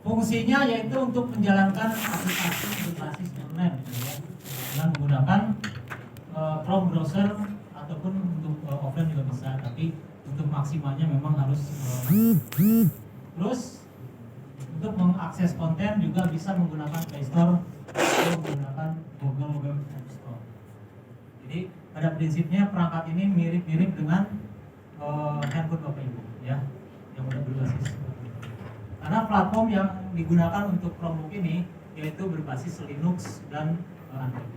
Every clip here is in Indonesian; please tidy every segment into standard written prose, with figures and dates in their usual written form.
Fungsinya yaitu untuk menjalankan aplikasi berbasis internet gitu ya, dengan menggunakan Chrome browser ataupun untuk offline juga bisa, tapi untuk maksimalnya memang harus terus untuk mengakses konten juga bisa menggunakan Play Store atau menggunakan Google Web App Store. Jadi pada prinsipnya perangkat ini mirip-mirip dengan handphone Bapak Ibu ya, yang udah berbasis. Karena platform yang digunakan untuk Chromebook ini yaitu berbasis Linux dan Android.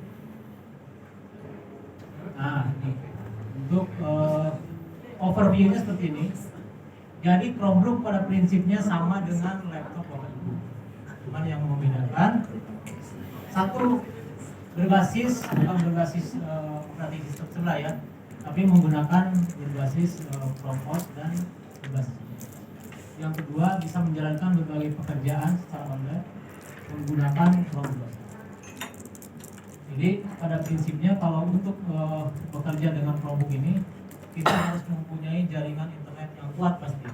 Nah, ini untuk overview-nya seperti ini. Jadi Chromebook pada prinsipnya sama dengan laptop Bapak Ibu. Cuman yang membedakan satu berbasis bukan berbasis operating system sebelah ya, tapi menggunakan berbasis Chrome OS dan berbasis. Yang kedua bisa menjalankan berbagai pekerjaan secara online menggunakan Chrome browser. Jadi pada prinsipnya kalau untuk bekerja dengan Chromebook ini kita harus mempunyai jaringan internet yang kuat pasti.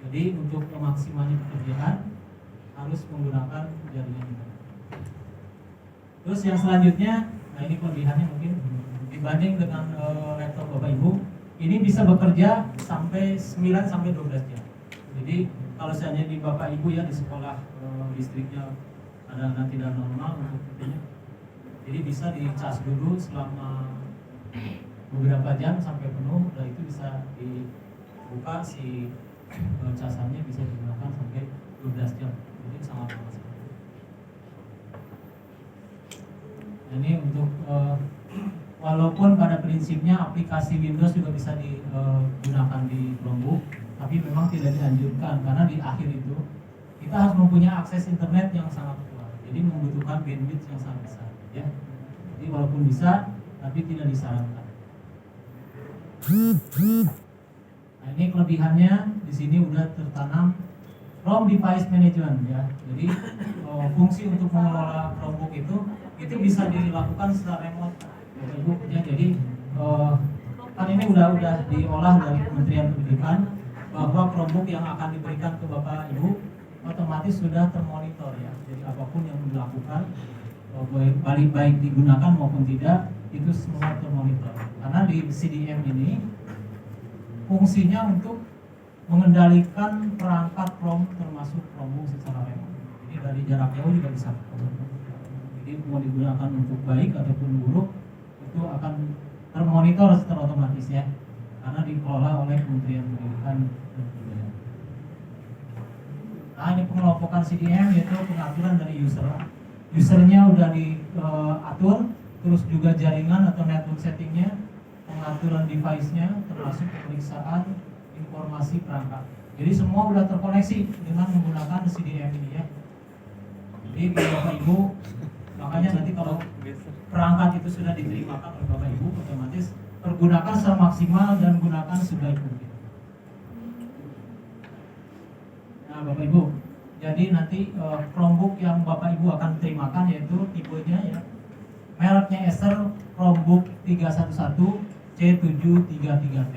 Jadi untuk memaksimalkan pekerjaan harus menggunakan jaringan internet. Terus yang selanjutnya, nah ini kelebihannya mungkin dibanding dengan laptop Bapak Ibu, ini bisa bekerja sampai 9 sampai 12 jam. Jadi kalau misalnya di Bapak Ibu ya di sekolah listriknya ada tidak normal untuk itunya, jadi bisa dicas dulu selama beberapa jam sampai penuh, dan itu bisa dibuka si casannya bisa digunakan sampai 12 jam. Jadi sangat lama sekali. Nah, ini untuk walaupun pada prinsipnya aplikasi Windows juga bisa digunakan di Chromebook, tapi memang tidak dianjurkan karena di akhir itu kita harus mempunyai akses internet yang sangat kuat, jadi membutuhkan bandwidth yang sangat besar ya. Jadi walaupun bisa tapi tidak disarankan. Nah, ini kelebihannya di sini udah tertanam Chrome Device Management ya. Jadi fungsi untuk mengelola Chromebook itu bisa dilakukan secara remote Bapak Ibu ya. Jadi kan ini udah diolah dari Kementerian Pendidikan bahwa Chromebook yang akan diberikan ke Bapak Ibu otomatis sudah termonitor ya. Jadi apapun yang dilakukan baik digunakan maupun tidak itu semua termonitor. Karena di CDM ini fungsinya untuk mengendalikan perangkat Chrome termasuk Chromebook secara remote. Jadi dari jarak jauh juga bisa. Jadi mau digunakan untuk baik ataupun buruk itu akan termonitor secara otomatis ya. Karena dikelola oleh Kementerian Pendidikan dan Kebudayaan. Nah, ini pengelompokan CDM yaitu pengaturan dari user. Usernya udah diatur, terus juga jaringan atau network settingnya, pengaturan device-nya, termasuk pemeriksaan informasi perangkat. Jadi semua udah terkoneksi dengan menggunakan CDM ini ya. Jadi Bapak Ibu, makanya nanti kalau perangkat itu sudah diterimakan oleh Bapak Ibu, otomatis pergunakan secara maksimal dan gunakan sebaik mungkin. Nah Bapak Ibu, jadi nanti Chromebook yang Bapak Ibu akan terimakan yaitu tipenya ya, mereknya Acer Chromebook 311 C733T.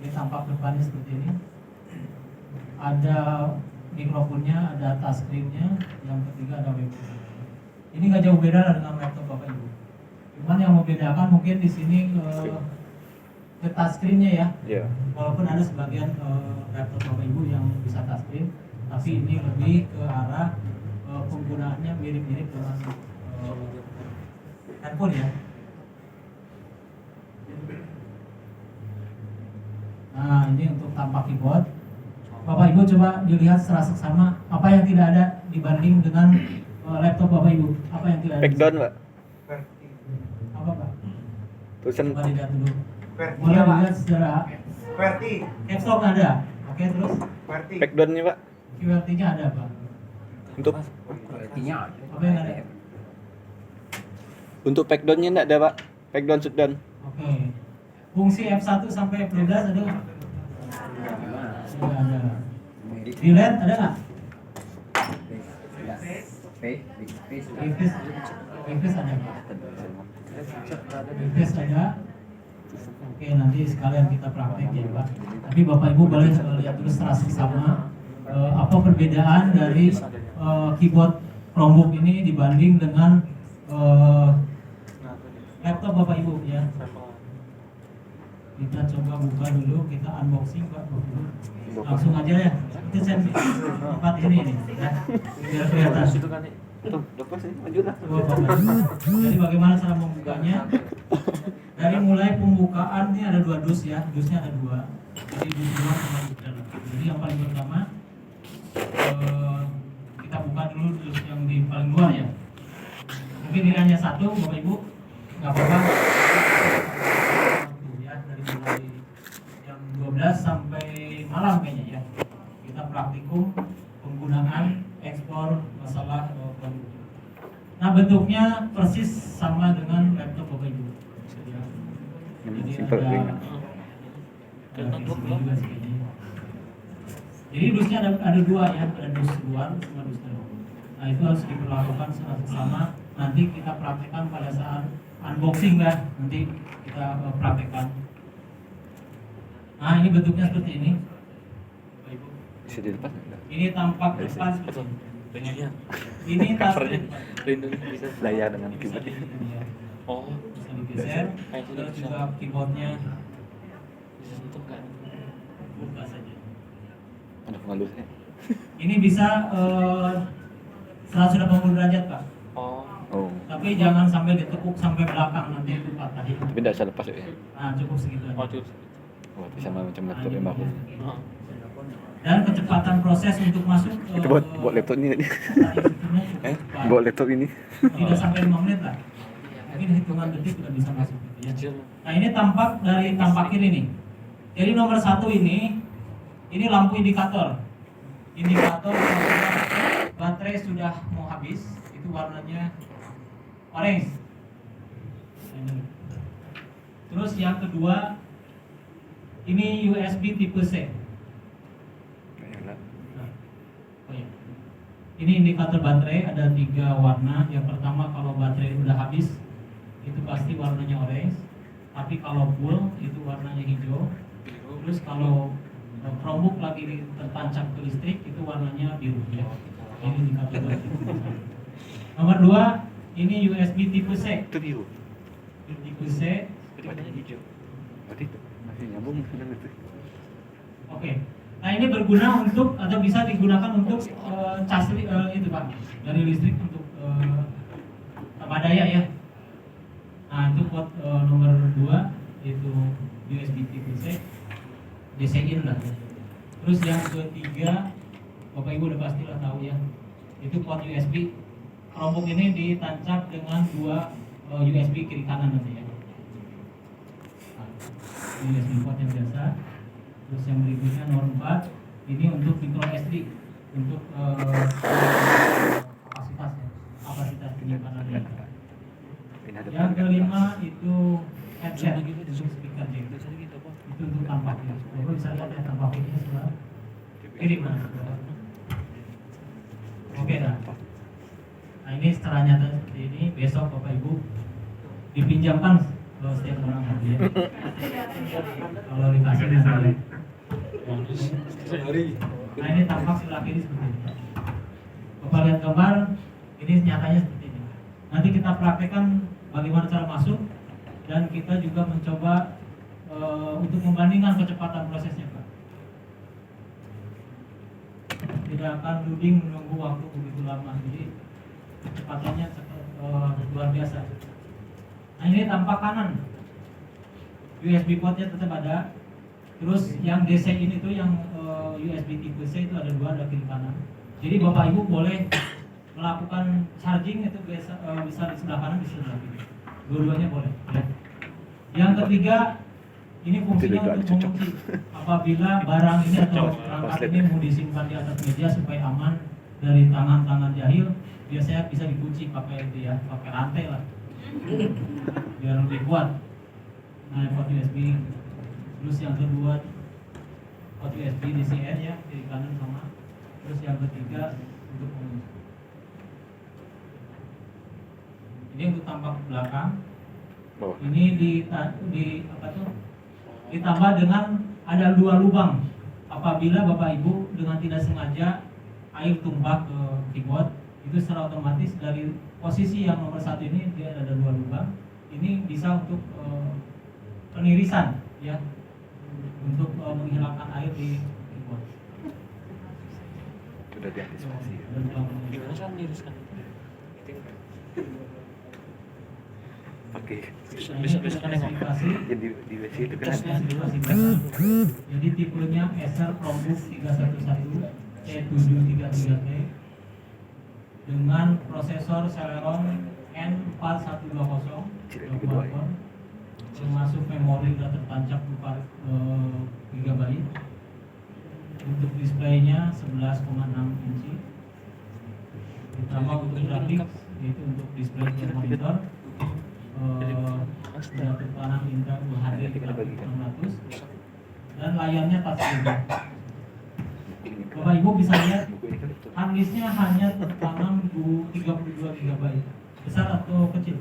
Ini tampak depannya seperti ini. Ada mikrofonnya, ada touchscreen-nya, yang ketiga ada webcam. Ini nggak jauh beda dengan laptop Bapak Ibu. Cuman yang membedakan mungkin di sini ke touchscreen-nya ya. Yeah. Walaupun ada sebagian laptop Bapak Ibu yang bisa touchscreen, tapi ini lebih ke arah penggunaannya mirip-mirip dengan handphone ya. Nah, ini untuk tampak keyboard. Bapak Ibu coba dilihat secara seksama apa yang tidak ada dibanding dengan laptop Bapak Ibu. Apa yang tidak ada? Backdown, Pak. Apa, Pak? Tulisan coba dilihat dulu. Boleh dilihat secara QWERTY. caps lock ada. Oke, terus QWERTY. backdown-nya, Pak. QWERTY-nya ada, Pak. Untuk Apa yang ada? Untuk backdown-nya enggak ada, Pak. Backdown shutdown. Oke. Fungsi F1 sampai F12 ada nggak? Tidak ada. Delete ada nggak? Backface ada nggak? Backface ada. Oke, nanti sekalian kita praktek ya Pak. Tapi Bapak Ibu boleh lihat dulu secara seksama apa apa perbedaan dari keyboard Chromebook ini dibanding dengan laptop Bapak Ibu ya. Kita coba buka dulu, kita unboxing Pak. Langsung aja ya. Itu saya tempat ini nih ya. Biar kelihatan. Tuh, lepas sih, maju lah. Coba Bapak. Jadi bagaimana cara membukanya? Dari mulai pembukaan ini ada 2 dus ya. Dusnya ada 2. Jadi dus luar sama dus dalam. Jadi yang paling pertama kita buka dulu dus yang di paling luar ya. Mungkin ini hanya 1 Bapak Ibu. Enggak apa-apa. Ya, dari mulai jam 12 sampai malam kayaknya ya. Kita praktikum penggunaan ekspor masalah produk. Nah, bentuknya persis sama dengan laptop Bapak Ibu. Ya. Jadi Simple ada juga sih kayaknya. Jadi dusnya ada 2 ya, ada dus luar sama dus dalam. Nah, itu harus diperlakukan sama. Nanti kita praktekkan pada saat unboxing kan, nanti kita praktekkan. Nah, ini bentuknya seperti ini. Bapak Ibu. Bisa dilepas enggak? Ini tampak depan seperti ini. Ini covernya tasnya bisa Layar dengan bisa keyboard. ya, oh bisa digeser. Terus juga keyboardnya disentuh kan buka saja. Ada pengalusnya. Ini bisa 180 derajat Pak. oh Oh, Tapi jangan sampai ditekuk sampai belakang, nanti itu patah. tapi tidak bisa lepas ya. Nah, cukup segitu aja. oh cukup Oh, bisa macam laptop yang bagus. oh. Dan kecepatan proses untuk masuk Itu buat laptop ini tadi. cepat. Buat laptop ini. Tidak sampai 5 menit lah. Mungkin hitungan detik sudah bisa masuk gitu ya. Kecil. Nah, ini tampak kiri nih. Jadi nomor 1 ini lampu indikator. Indikator kalau baterai sudah mau habis, itu warnanya orange. Terus yang kedua, ini USB tipe C. Oh ya. Ini indikator baterai, ada 3 warna. Yang pertama kalau baterai udah habis, itu pasti warnanya orange. Tapi kalau full itu warnanya hijau. Terus kalau Chromebook lagi tertancap ke listrik itu warnanya biru ya. Ini indikator baterai. Nomor 2, ini USB tipe C. Itu biru. Tipe C. Warnanya hijau. Berarti itu masih nyambung dengan itu. Oke. Nah, ini berguna untuk atau bisa digunakan untuk cas itu Pak, dari listrik untuk apa daya ya. Nah, itu port nomor 2 itu USB tipe C, DC-in lah. Terus yang ketiga, Bapak Ibu udah pastilah tahu ya, itu port USB. Chromebook ini ditancap dengan 2 USB kiri kanan nanti ya. Nah, USB port yang biasa. Terus yang berikutnya nomor 4, ini untuk micro SD, untuk kapasitas penyimpanan data. Yang kelima itu headset, itu speaker jack. Itu untuk tampaknya. Bapak bisa lihat ya tampaknya sebelah kiri mana? Oke dah. Nah, ini secara nyata seperti ini. Besok Bapak Ibu dipinjamkan kalau setiap orang hadir. Kalau dikasih misalnya. Nah, ini tampak sebelah kiri seperti ini. Bapak lihat gambar, ini nyatanya seperti ini. Nanti kita praktekkan bagaimana cara masuk dan kita juga mencoba untuk membandingkan kecepatan prosesnya Pak. Tidak akan loading menunggu waktu begitu lama, jadi kecepatannya luar biasa. Nah, ini tampak kanan, USB portnya tetap ada. Terus yang DC ini tuh yang USB tipe C itu ada 2, ada kiri kanan. Jadi Bapak Ibu boleh melakukan charging itu bisa di sebelah kanan, di sebelah kiri. Dua-duanya boleh. Ya. Yang ketiga, ini fungsinya untuk mengunci apabila barang ini atau perangkat ini mau disimpan di atas meja supaya aman dari tangan-tangan jahil. Biasanya bisa dikunci pakai itu ya, pakai rantai lah, biar lebih kuat. Nah, port USB. Terus yang kedua port USB DCN ya, kiri kanan sama. Terus yang ketiga untuk pengunci. Ini untuk tampak belakang. Bawah. Ini di apa tuh? Ditambah dengan ada 2 lubang. Apabila Bapak Ibu dengan tidak sengaja air tumpah ke keyboard, itu secara otomatis dari posisi yang nomor 1 ini dia ada 2 lubang, ini bisa untuk penirisan ya, untuk menghilangkan air di keyboard. Sudah diantisipasi. Gimana cara meniriskan? Pakai Bisa kan nengok. jadi di WC itu kan Jadi tipenya Acer Chromebook 311 C733T dengan prosesor Celeron N4120 termasuk memori sudah tertancap 4 GB. Untuk displaynya 11,6 inci. Ditambah untuk grafik yaitu untuk display monitor sudah tertanam Intel UHD 600 dan layarnya touchscreen. Bapak Ibu bisa lihat harddisknya hanya tertanam 32 GB. Besar atau kecil?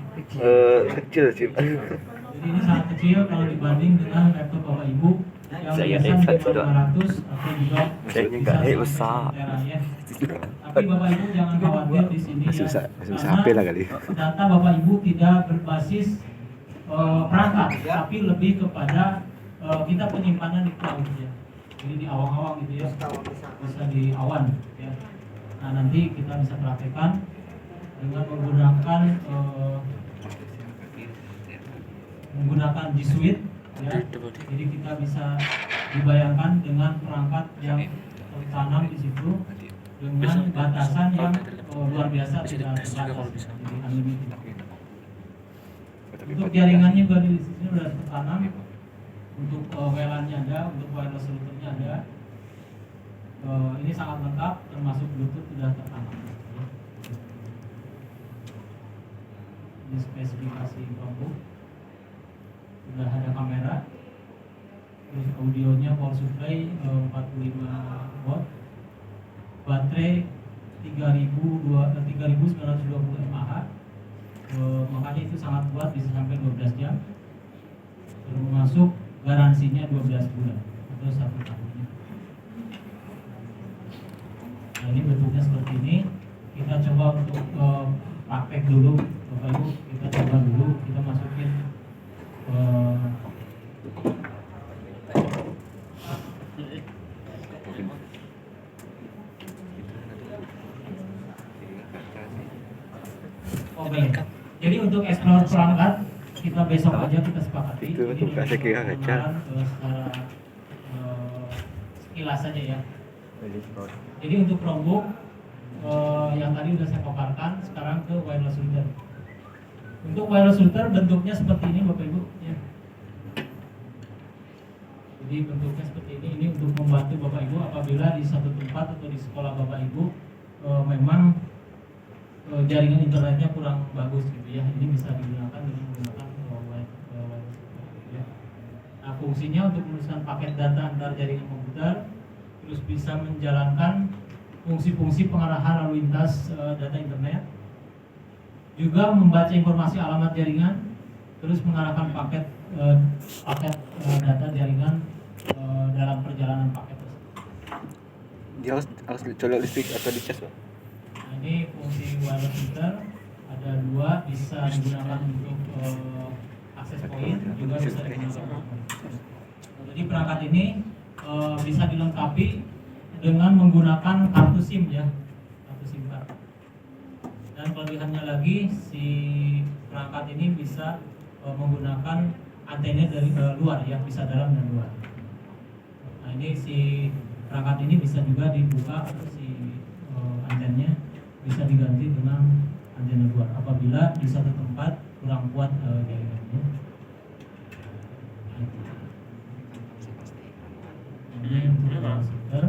kecil sih. Jadi ini sangat kecil kalau dibanding dengan laptop Bapak Ibu yang Saya biasa X1 sudah. 500 atau juga Kayaknya bisa enggak, sampai besar. 1 tera ya. Tapi Bapak Ibu jangan khawatir di sini Masih ya. bisa Karena HP lah kali. data Bapak Ibu tidak berbasis perangkat, tapi lebih kepada kita penyimpanan di cloud ya. Jadi di awang-awang gitu ya. Bisa di awan ya. Nah, nanti kita bisa praktekkan dengan menggunakan G Suite ya. Jadi kita bisa dibayangkan dengan perangkat yang tertanam di situ dengan batasan yang luar biasa, tidak terbatas, jadi unlimited. Untuk jaringannya juga di sini sudah tertanam, untuk WLAN-nya ada, untuk wireless routernya ada. Ini sangat lengkap, termasuk Bluetooth sudah tertanam. Ini spesifikasi Chromebook, sudah ada kamera, terus audionya power supply 45 watt, baterai 3920 mAh, makanya itu sangat kuat, bisa sampai 12 jam, termasuk garansinya 12 bulan atau 1 tahun. Nah, ini bentuknya seperti ini. Kita coba untuk praktek dulu, Bapak Ibu. Kita coba dulu, kita masukin Oke. Jadi untuk explore perangkat kita besok aja kita sepakati. Itu Ini tuh kasih kira kaca. pengenalan, secara sekilas saja ya. Jadi untuk Chromebook yang tadi sudah saya paparkan, sekarang ke wireless router. Untuk wireless router bentuknya seperti ini Bapak Ibu ya. Jadi bentuknya seperti ini untuk membantu Bapak Ibu apabila di satu tempat atau di sekolah Bapak Ibu memang jaringan internetnya kurang bagus gitu ya. Ini bisa digunakan dengan menggunakan wireless router ya. Nah, fungsinya untuk menuliskan paket data antar jaringan komputer, terus bisa menjalankan fungsi-fungsi pengarahan lalu lintas data internet, juga membaca informasi alamat jaringan, terus mengarahkan paket data jaringan dalam perjalanan paket tersebut. Dia harus colok listrik atau dicas, Pak? Nah, ini fungsi wireless router ada 2, bisa digunakan untuk akses point, juga bisa digunakan. Jadi perangkat ini bisa dilengkapi dengan menggunakan kartu SIM ya, kartu SIM card. Dan kelebihannya lagi, si perangkat ini bisa menggunakan antena dari luar ya, bisa dalam dan luar. Nah, ini si perangkat ini bisa juga dibuka, atau si antenanya bisa diganti dengan antena luar apabila di satu tempat kurang kuat jaringannya. Ini untuk wireless router,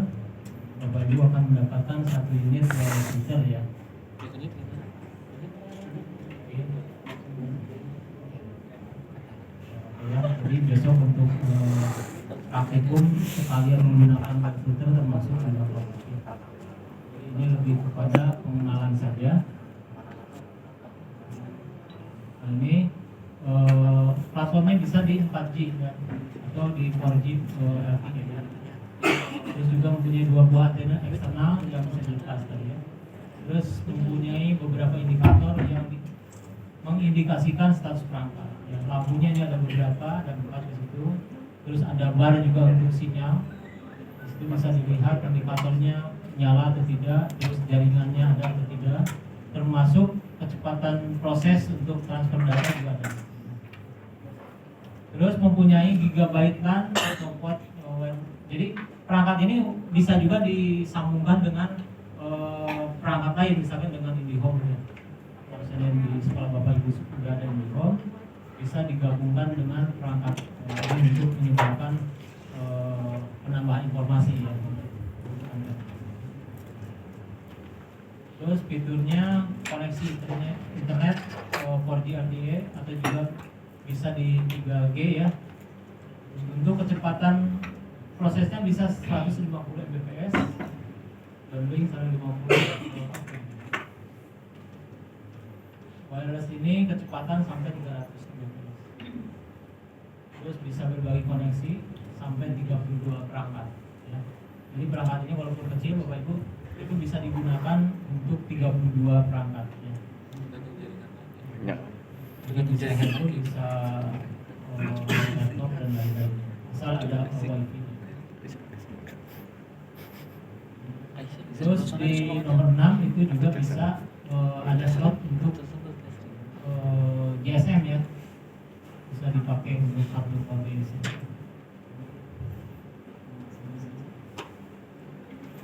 Bapak Ibu akan mendapatkan 1 unit wireless router ya. Ya, jadi besok untuk praktikum sekalian menggunakan wireless router termasuk juga praktikum. Ini lebih kepada pengenalan saja. Nah, ini platformnya bisa di 4G ya, atau di 4G LTE ya. Terus juga mempunyai 2 buah antena eksternal yang diagram fasilitas tadi ya. Terus mempunyai beberapa indikator yang mengindikasikan status perangkat. Ya, lampunya ini ada beberapa, ada 4 di situ. Terus ada bar juga untuk sinyal. Di situ bisa dilihat indikatornya nyala atau tidak, terus jaringannya ada atau tidak, termasuk kecepatan proses untuk transfer data juga ada. Terus mempunyai gigabyte LAN atau port. Jadi perangkat ini bisa juga disambungkan dengan perangkat lain, misalkan dengan IndiHome ya. Kalau misalnya di sekolah Bapak Ibu sudah ada IndiHome, bisa digabungkan dengan perangkat ini untuk menyebarkan penambahan informasi ya. Terus fiturnya koneksi internet 4G LTE atau juga bisa di 3G ya. Untuk kecepatan prosesnya bisa 150 Mbps, downlink 150. Wireless ini kecepatan sampai 300 Mbps. Terus bisa berbagi koneksi sampai 32 perangkat ya. Jadi perangkat ini walaupun kecil Bapak Ibu itu bisa digunakan untuk 32 perangkat ya. Ya. Dengan jaringan Itu lagi. bisa laptop dan lain-lain. Asal ada wifi. Terus di nomor 6 itu juga bisa ada slot untuk GSM ya, bisa dipakai untuk upload koordinasi.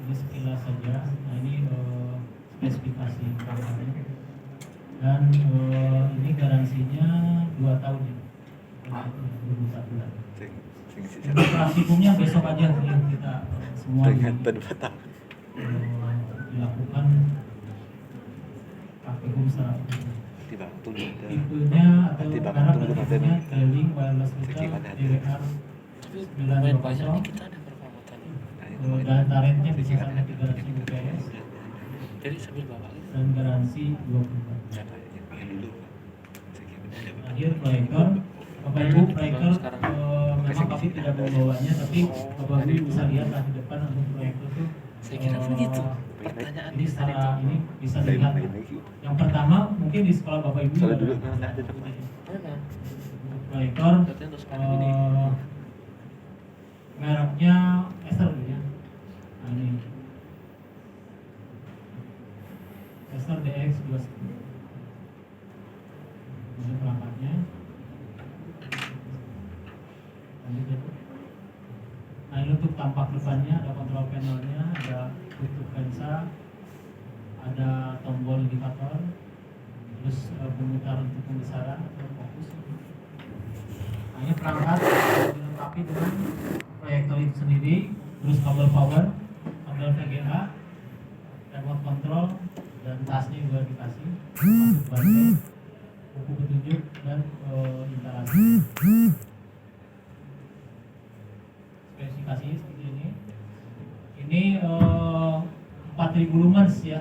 Ini sekilas saja. Nah ini spesifikasi perangkatnya dan ini garansinya 2 tahun ya, 21 bulan. Untuk praktikumnya besok aja yang kita semua dilakukan praktikum secara tipenya atau karakteristiknya trailing wireless router DWR Lumayan banyak 920 nih kita ada berapa anggota nih. dan tarifnya bisa sampai 300 Mbps Jadi sambil bawa gitu. dan garansi 20 tahun. Akhir proyektor, Bapak Ibu proyektor memang kami tidak membawanya, tapi Bapak Ibu bisa lihat lah di depan untuk proyektor itu. Saya kira begitu. Pertanyaan Ini di tadi secara itu. ini bisa dilihat. Yang pertama mungkin di sekolah Bapak Ibu Soalnya ada dulu memang ada depan. Memang. untuk proyektor. Berarti untuk sekarang ini. Mereknya Acer ya. Nah ini Acer DX210. Ini perangkatnya. Nah ini untuk tampak depannya ada kontrol panelnya, ada tutup lensa, ada tombol indikator, terus pemutar untuk pembesaran atau fokus. Nah ini perangkat dilengkapi dengan proyektor itu sendiri, terus kabel power, kabel VGA, remote control, dan tasnya juga dikasih, masuk baterai, buku petunjuk dan instalasi. Spesifikasinya seperti ini. Ini 4000 lumens ya.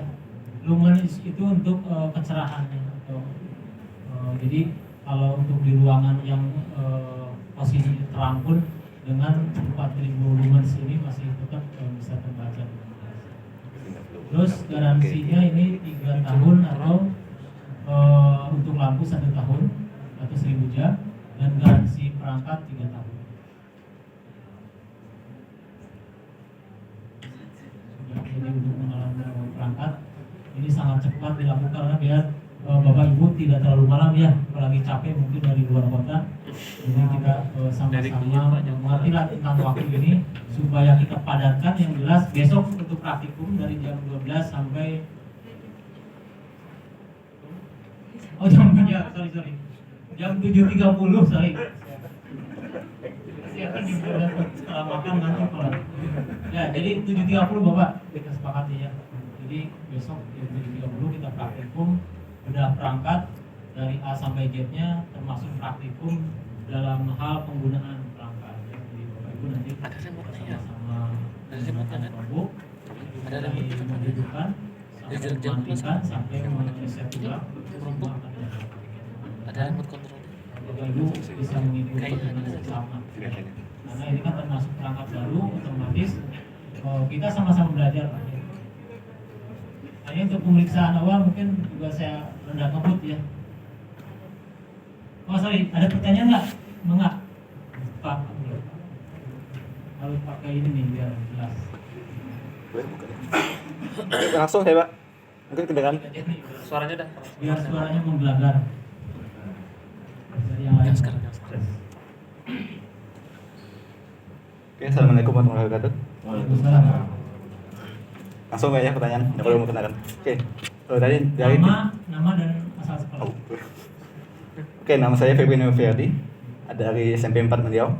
Lumens itu untuk kecerahannya atau jadi kalau untuk di ruangan yang posisi terang pun dengan 4000 lumens ini masih tetap bisa terbaca. Terus garansinya ini 3 tahun atau untuk lampu 1 tahun atau 1000 jam dan garansi perangkat 3 tahun. Jadi untuk mengalami perangkat ini sangat cepat dilakukan karena biar Bapak Ibu tidak terlalu malam ya, apalagi capek mungkin dari luar kota. Jadi kita sama-sama mengerti lah tentang waktu ini supaya kita padatkan yang jelas besok untuk praktikum dari jam 12 sampai jam jam 7.30 sorry. Siapkan juga setelah makan nanti kalau ya jadi 7.30 Bapak kita sepakati ya. Jadi besok jam 7.30 kita praktikum udah perangkat dari A sampai Z-nya termasuk praktikum dalam hal penggunaan perangkat. Jadi Bapak Ibu nanti Ada remote-nya ya? sama Ada remote-nya kan? Chromebook, Ada remote dari kan? menghidupkan Ya, sampai jangan mematikan plus. sampai mereset ulang. Chromebook. Ada remote control. Bapak Ibu bisa mengikuti Kayaknya dengan ada. sama. Karena ini kan termasuk perangkat baru, otomatis kita sama-sama belajar Pak. ini untuk pemeriksaan awal mungkin juga saya rendah ngebut ya. Oh sorry, ada pertanyaan nggak? Enggak. Pak, harus pakai ini nih biar jelas. Langsung saya Pak. Mungkin kedengaran. Suaranya dah. Biar suaranya menggelagar. Dari yang lain. Yang sekarang. Oke, assalamualaikum warahmatullahi wabarakatuh. Waalaikumsalam. Langsung ya pertanyaan. Yang perlu mau kenalan. Oke. Tadi dari Nama dan asal sekolah. Oke, nama saya Febri Noviardi, dari SMP 4 Meliau.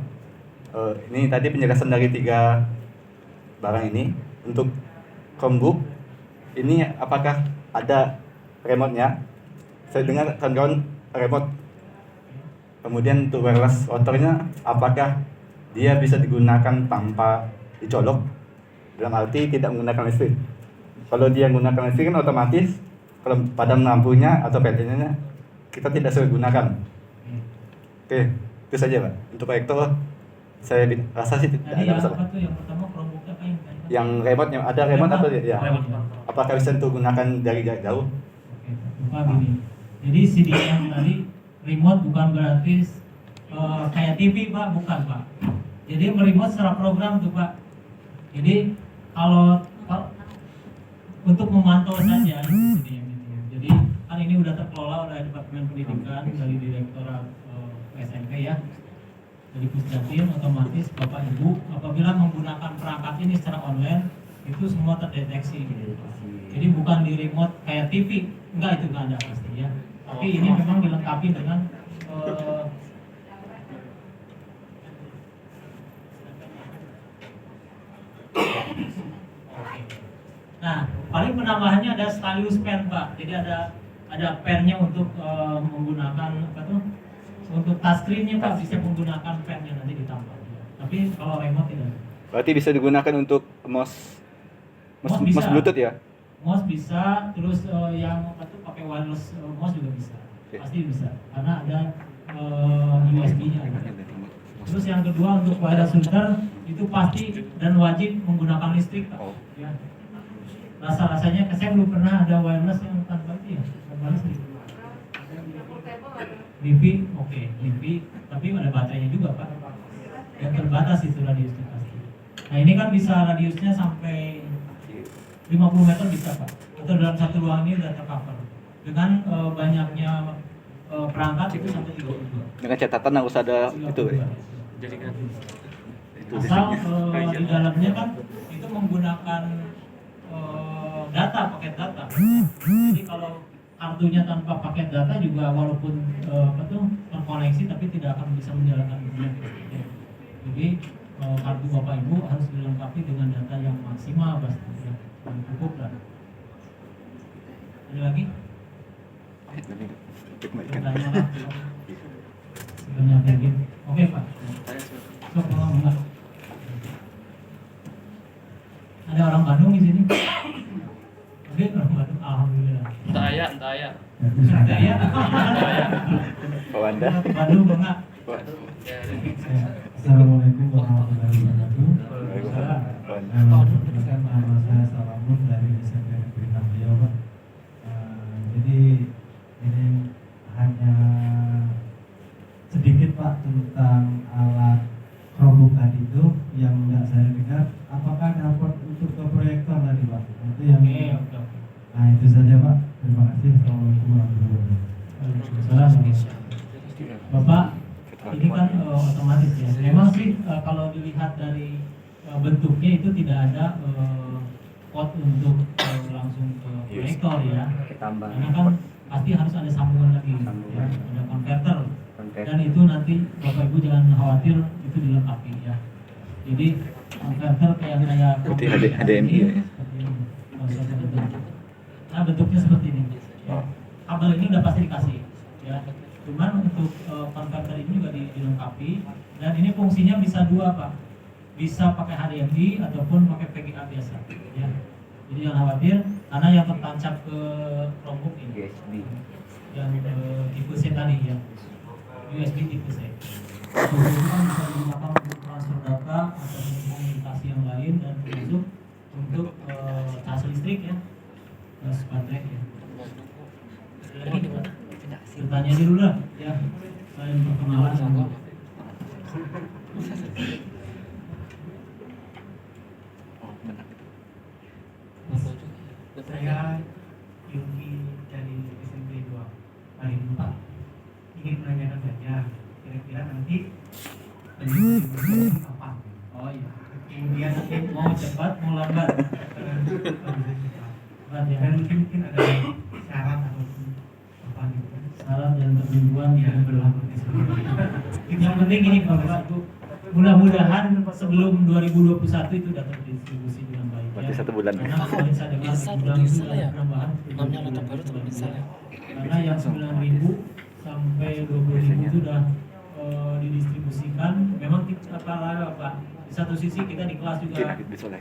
Ini tadi penjelasan dari 3 barang ini. Untuk Chromebook, ini apakah ada remote-nya? Saya dengar kawan-kawan remote. Kemudian untuk wireless routernya, apakah dia bisa digunakan tanpa dicolok? Dalam arti tidak menggunakan listrik. Kalau dia menggunakan listrik kan otomatis kalau padam lampunya atau PLN-nya kita tidak sering gunakan. Oke, itu saja Pak. Untuk proyektor saya rasa sih tidak ada masalah. Apa tuh yang pertama Chromebook-nya apa yang tadi? Yang remote-nya ada remote atau ya? Remote. Apakah bisa untuk gunakan dari jarak jauh? Oke, Pak gini. Jadi CD yang tadi remote bukan berarti kayak TV Pak, bukan Pak. Jadi meremote secara program tuh Pak. Jadi kalau untuk memantau saja itu CD yang itu. Jadi kan ini udah terkelola oleh Departemen Pendidikan dari Direktorat SMP ya. Dari Pusdatin otomatis Bapak Ibu apabila menggunakan perangkat ini secara online itu semua terdeteksi gitu. Jadi bukan di remote kayak TV, enggak, itu enggak ada pasti ya. Tapi ini memang dilengkapi dengan nah, paling penambahannya ada stylus pen Pak. Jadi ada pennya untuk menggunakan apa tuh? Untuk touchscreen-nya Pak bisa menggunakan pennya nanti ditambah. Tapi kalau remote tidak. Berarti bisa digunakan untuk mouse bisa. Bluetooth ya? Mouse bisa, terus yang apa tuh pakai wireless mouse juga bisa. Oke. Pasti bisa karena ada USB-nya. Terus yang kedua untuk wireless router itu pasti dan wajib menggunakan listrik Pak. Ya. Rasa-rasanya saya belum pernah ada wireless yang tanpa itu ya, tanpa listrik. DV, oke, DV, tapi ada baterainya juga Pak. Yang terbatas itu radiusnya pasti. Nah ini kan bisa radiusnya sampai 50 meter bisa Pak. Atau dalam satu ruang ini sudah tercover. Dengan banyaknya perangkat itu sampai 32. Dengan catatan harus ada itu ya. Jadi kan Asal di dalamnya kan itu menggunakan data, paket data. Jadi kalau kartunya tanpa paket data juga walaupun terkoneksi tapi tidak akan bisa menjalankan internet. Jadi kartu Bapak Ibu harus dilengkapi dengan data yang maksimal pasti ya, yang cukup lah. Ada lagi? Pertanyaan lah. Sebanyak mungkin. Oke Pak. So, enggak. Ada orang Bandung di sini? Oke, orang Bandung. Alhamdulillah. entah ayah. Ada ya? Kalau Anda? Bandung enggak? Ya, Assalamualaikum warahmatullahi wabarakatuh. Waalaikumsalam. Perkenalkan nama saya Salamun dari SMP Negeri 6 Riau, Pak. Jadi ini hanya sedikit Pak tentang alat Chromebook tadi itu yang nggak saya dengar. Apakah dapat untuk ke proyektor tadi Pak? Itu yang. Oke. Nah itu saja Pak. Terima kasih. Assalamualaikum warahmatullahi wabarakatuh. Waalaikumsalam. Bapak, ini kan otomatis ya. Memang sih kalau dilihat dari bentuknya itu tidak ada port untuk langsung ke proyektor ya. Karena kan pasti harus ada sambungan lagi, ya. Ada konverter. Dan itu nanti Bapak Ibu jangan khawatir itu dilengkapi ya. Jadi konverter kayak Berarti HDMI ya? seperti ini. Nah bentuknya seperti ini. Ya. Kabel ini udah pasti dikasih ya. Cuman untuk konverter ini juga dilengkapi dan ini fungsinya bisa dua Pak. Bisa pakai HDMI ataupun pakai VGA biasa ya. Jadi jangan khawatir karena yang tertancap ke Chromebook ini yang tipe C tadi ya. USB tipe C. Itu kan bisa digunakan untuk transfer data atau komunikasi yang lain dan termasuk untuk cas listrik ya. Mas Patrick ya. Lagi di mana? Bertanya aja dulu lah ya. Saya perkenalan sama Saya Yuki dari SMP 2 paling 4 ingin menanyakan saja kira-kira nanti pendidikan kapan? oh iya. Kemudian nanti Mau cepat mau lambat. cepat ya, dan mungkin ada syarat atau apa gitu. Syarat dan ketentuan Ya, yang berlaku. berlaku. Yang penting ini Bapak Ibu, mudah-mudahan sebelum 2021 itu sudah terdistribusi dengan baik. Berarti ya. 1 bulan. Karena kemarin saya dengar di Install gudang dulu, itu install ada ya. penambahan. Namanya laptop baru tuh install ya. Karena yang 9.000 sampai 20.000 itu sudah didistribusikan. Memang kita Pak, di satu sisi kita di kelas juga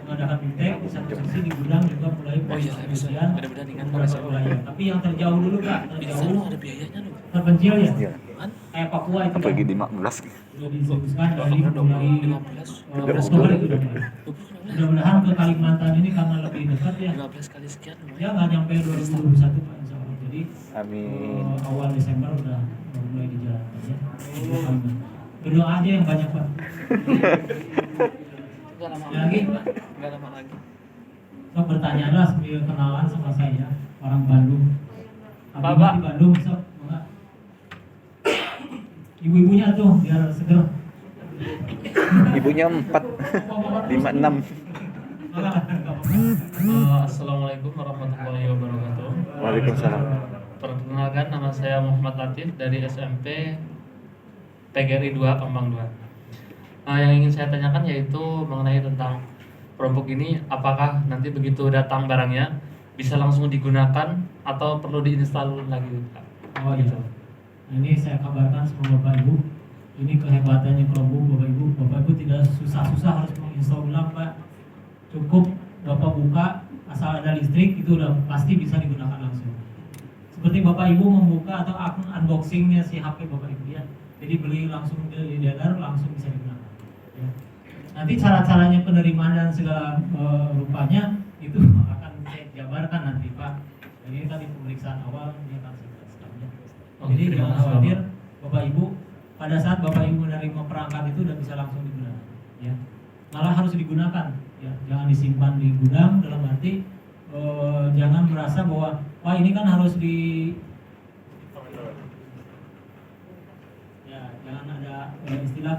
mengadakan bimtek, di satu sisi di gudang juga mulai Oh iya, pendistribusian mudah-mudahan ingat beberapa wilayah. Tapi yang terjauh dulu Pak, Install lu terjauh ada biayanya lu. terpencil ya. Iya. Kan? Kayak Papua itu Apalagi kan di 15. sudah didistribusikan dari Udah mulai 15 Oktober itu udah mulai. Mudah-mudahan ke Kalimantan ini karena lebih dekat ya, 15 kali sekian lumayan. ya nggak nyampe 2021 Pak Insya Allah. Jadi Amin. awal Desember udah mulai dijalankan ya. Berdoa aja yang banyak Pak. Enggak lama Ya, lagi, Pak. Enggak lama lagi. Sok bertanyalah sambil kenalan sama saya, orang Bandung. Pak, Abang di Bandung, sok enggak? Ibu-ibunya tuh biar seger. Ibunya 4, 5, 6. Assalamualaikum warahmatullahi wabarakatuh. Waalaikumsalam. Perkenalkan, nama saya Muhammad Latif dari SMP PGRI 2 Kembang 2. Nah, yang ingin saya tanyakan yaitu mengenai tentang Chromebook ini, apakah nanti begitu datang barangnya bisa langsung digunakan atau perlu diinstal lagi, Pak? Oh iya. Nah, ini saya kabarkan sama Bapak Ibu. Ini kehebatannya Chromebook Bapak Ibu. Bapak Ibu tidak susah-susah harus menginstal ulang Pak. Cukup Bapak buka, asal ada listrik itu udah pasti bisa digunakan langsung. Seperti Bapak Ibu membuka atau akun unboxingnya si HP Bapak Ibu ya. Jadi beli langsung di dealer langsung bisa digunakan. Ya. Nanti cara-caranya penerimaan dan segala rupanya itu akan saya jabarkan nanti Pak. Dan ini tadi pemeriksaan awal ini akan saya jelaskannya. Oh, Jadi terima jangan kasih, khawatir Bapak Ibu, pada saat Bapak Ibu menerima perangkat itu udah bisa langsung digunakan. Ya. Malah harus digunakan. Ya. Jangan disimpan di gudang dalam arti jangan merasa bahwa wah ini kan harus ya jangan ada istilah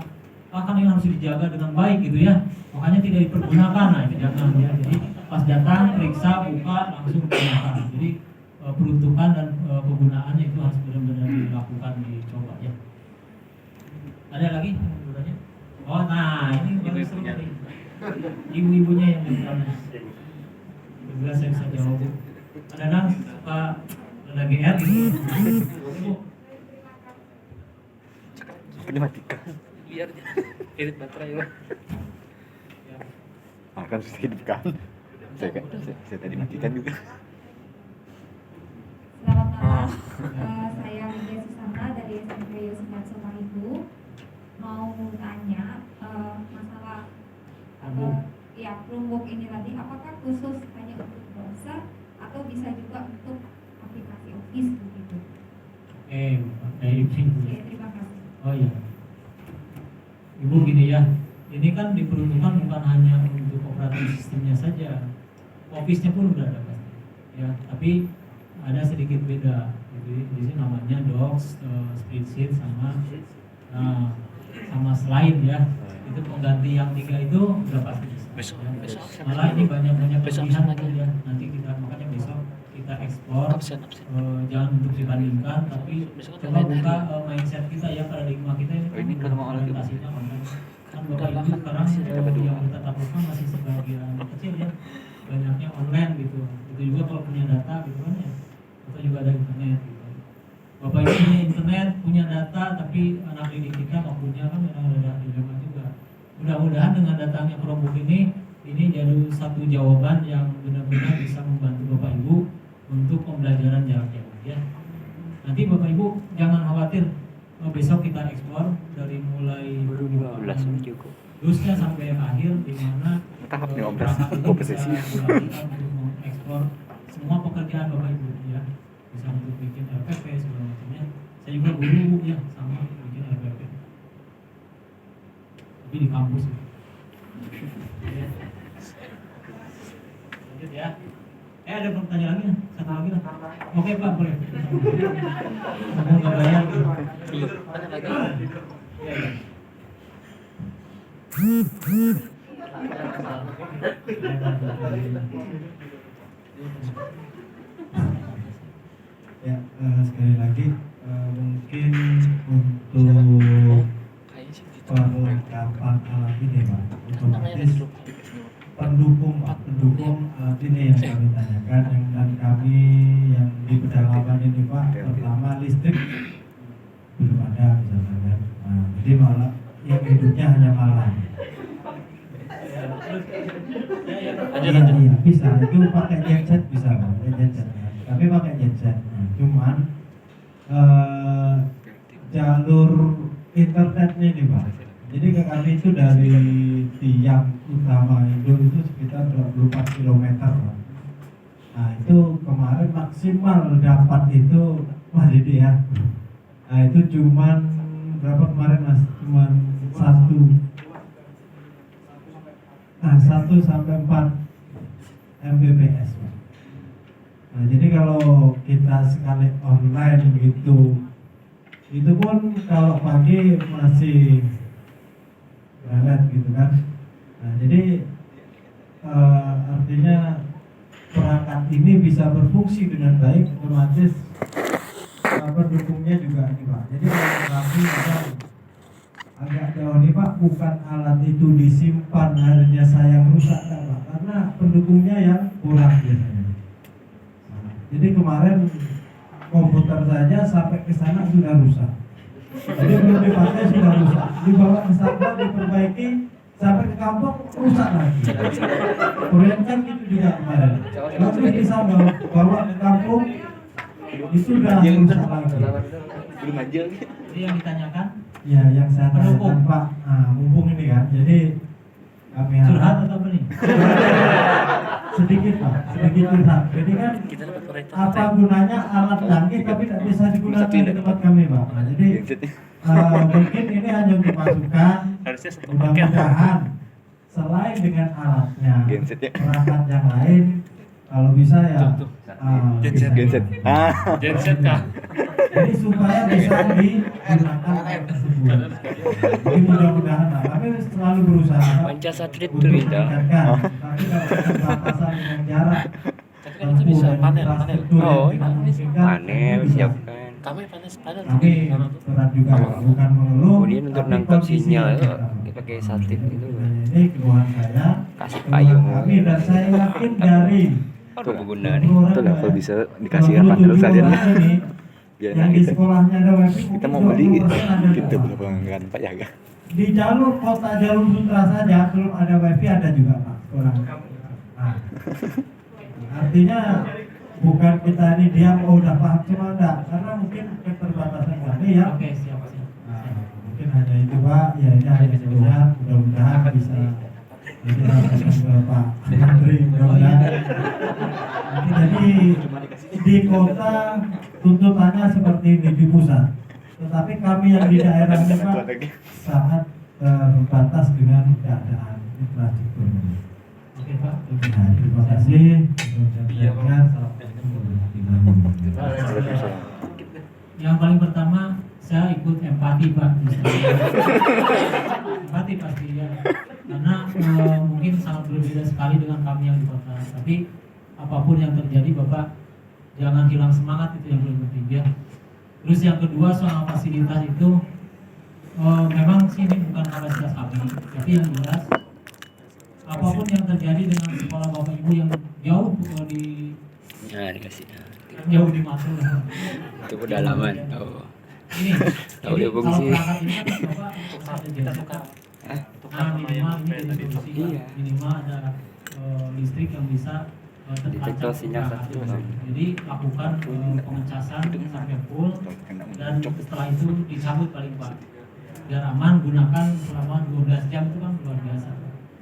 kan ini harus dijaga dengan baik gitu ya, makanya tidak dipergunakan. Nah itu jangan ya. Jadi pas datang periksa buka langsung digunakan. Jadi peruntukan dan penggunaannya itu harus benar-benar dilakukan, dicoba ya. Ada lagi yang mau bertanya? Oh nah ini baru seru nih. Ibu-ibunya yang bertanya. Juga saya bisa jawab. Kadang-kadang suka ada GR gitu. Ibu, Dimatikan. Biar irit baterai ya. ya. Akan susah hidupkan. Saya tadi matikan juga. Selamat malam, saya Lydia Susana dari SMP Yusman Somang itu mau tanya masalah ya Chromebook ini tadi apakah khusus hanya untuk browser atau bisa juga untuk aplikasi Office begitu? Dari ibu. Oke, terima kasih. Oh iya. Ibu gini ya, ini kan diperuntukkan bukan hanya untuk operating sistemnya saja, Office-nya pun udah ada pasti. Ya, tapi ada sedikit beda. Jadi di sini namanya Docs, Spreadsheet sama Slide ya. Itu pengganti yang 3 itu udah pasti bisa. Besok, Ya. besok absen. Malah ini banyak Besok kelebihan absen lagi. tuh ya. Nanti kita makanya besok kita ekspor. Absen. Jangan untuk dibandingkan, tapi Besok kan coba lain buka hari. mindset kita ya, paradigma kita ini. Oh, ini kalau mau lagi. orientasinya online. Kan Udah Bapak Ibu bahkan sekarang masih dapat dua. yang kita tatapkan masih sebagian kecil ya, banyaknya online gitu. Itu juga kalau punya data gitu kan ya, atau juga ada internet gitu. Bapak Ibu punya internet, punya data, tapi anak didik kita nggak punya kan ada dilema juga. Mudah-mudahan dengan datangnya Chromebook ini jadi satu jawaban yang benar-benar bisa membantu Bapak Ibu untuk pembelajaran jarak jauh ya. Nanti Bapak Ibu jangan khawatir, besok kita ekspor dari mulai 12 cukup. lusnya sampai akhir di mana Tahap 15 perangkat itu posisi. bisa dilakukan untuk mengekspor semua pekerjaan kerjaan Bapak Ibu ya, bisa untuk bikin RPP segala macamnya. Saya juga guru ya, sama bikin RPP. Tapi di kampus ya. Lanjut ya. Ada pertanyaan lagi? Satu lagi lah. Oke Pak, boleh. Saya nggak bayar. Tanya lagi. Iya, iya. Ya, sekali lagi mungkin untuk perlengkapan alat ini Pak, otomatis pendukung alat ini yang kami tanyakan dan kami yang di pedalaman ini Pak, pertama listrik belum ada misalkan kan. Nah, jadi malah yang hidupnya hanya malam. Iya, bisa. Itu pakai genset bisa, Pak. Pakai genset. Kami pakai genset. Nah, cuman jalur internetnya nih, Pak. Jadi ke kami itu dari tiang utama itu sekitar 24 km, Pak. Nah, itu kemarin maksimal dapat itu Mas Didi ya. Nah, itu cuman berapa kemarin Mas? Cuman 1 sampai 4 Mbps. Nah, jadi kalau kita sekali online gitu, itu pun kalau pagi masih berat gitu kan. Nah, jadi artinya perangkat ini bisa berfungsi dengan baik, otomatis pendukungnya juga ini Pak. Jadi kalau kami agak jauh nih Pak, bukan alat itu disimpan akhirnya saya rusak tak Pak, karena pendukungnya yang kurang biasanya. Nah, jadi kemarin komputer saja sampai ke sana sudah rusak. Jadi belum dipakai sudah rusak, dibawa ke sana diperbaiki sampai ke kampung rusak lagi. Korean kan gitu juga kemarin. Nanti bisa bawa ke kampung itu sudah rusak lagi. Belum aja. Jadi yang ditanyakan Ya, yang saya tanyakan Pak, mumpung ini kan, jadi kami curhat atau apa nih? sedikit Pak, sedikit curhat. Jadi kan apa gunanya alat canggih tapi tidak bisa digunakan di tempat kami Pak. Nah, jadi mungkin ini hanya untuk masukan. Mudah-mudahan selain dengan alatnya, perangkat yang lain kalau bisa ya genset. Genset kah? Jadi supaya bisa digunakan alat tersebut. Jadi mudah-mudahan lah. Kami selalu berusaha Panca satelit untuk Turinda. meningkatkan. Tapi kalau ada batasan dengan jarak, Tapi kan itu bisa panel. Oh, panel siapkan. Kami panel. Kami berat juga bukan mengeluh. Kemudian untuk tapi nangkap kondisi sinyal yang itu kita- pakai satelit itu. Ini keluhan saya, Kasih keluhan payung. kami dan saya yakin dari Itu berguna nih. Itu lah kalau bisa dikasih panel sekalian biar yang enak di gitu. sekolahnya ada wifi, Kita mungkin mau beli 20% ada gitu juga. belum pelanggan Pak Yaga. Di jalur kota jalur Sutra saja belum ada wifi ada juga Pak sekolah. Nah, artinya bukan kita ini diam udah paham cuma enggak, karena mungkin keterbatasan kami ya. Oke, siap. Nah, mungkin hanya itu Pak, ya ini hanya sebuah mudah-mudahan bisa jadi sampaikan ke Pak Menteri mudah-mudahan. Jadi di kota tuntutannya seperti ini di pusat, tetapi kami yang di daerah ini Pak sangat terbatas dengan keadaan infrastruktur. Oke Pak. Nah, terima kasih. Yang paling pertama saya ikut empati Pak. Empati pasti ya. Karena mungkin sangat berbeda sekali dengan kami yang di kota. Tapi apapun yang terjadi Bapak jangan hilang semangat, itu yang paling penting ya. Terus yang kedua soal fasilitas itu memang sih ini bukan kapasitas kami, tapi yang jelas apapun yang terjadi dengan sekolah Bapak Ibu yang jauh Nah, dikasih. jauh di Matul. Itu pedalaman. Oh. Ini Tahu jadi dia fungsi. kalau perangkat ini kan Bapak ada jasa minimal ini distribusi, Iya. minimal ada listrik yang bisa Detektor sinyal perangkat. satu. Jadi lakukan pengecasan sampai full dan setelah itu dicabut paling Pak biar aman, gunakan selama 12 jam itu kan luar biasa.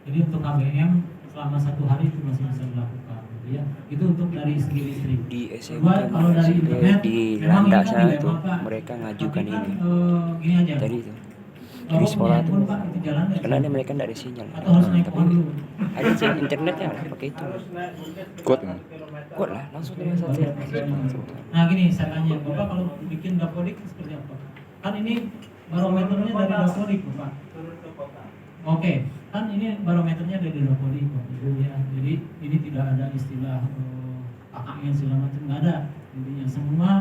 Jadi untuk KBM selama 1 hari itu masih bisa dilakukan. Ya, itu untuk dari segi listrik. Di SMP Kedua, kalau dari SMP internet, di memang ini Landa kan sana dilema, tuh Pak. mereka Tapi ngajukan kan, ini gini aja. tadi tuh Bapak di sekolah punya tuh handphone, Pak, itu jalan nggak? karena ada mereka nggak ada sinyal Atau harus naik tapi pohon dulu? ada sih internetnya lah pakai itu Kuat. kuat lah langsung dari satelit. Nah gini, saya tanya, Bapak kalau bikin dapodik seperti apa? Kan ini barometernya dari dapodik, Bapak. Oke, kan ini barometernya dari dapodik, Bapak Ibu ya. Jadi ini tidak ada istilah KKN segala macam, nggak ada. Intinya semua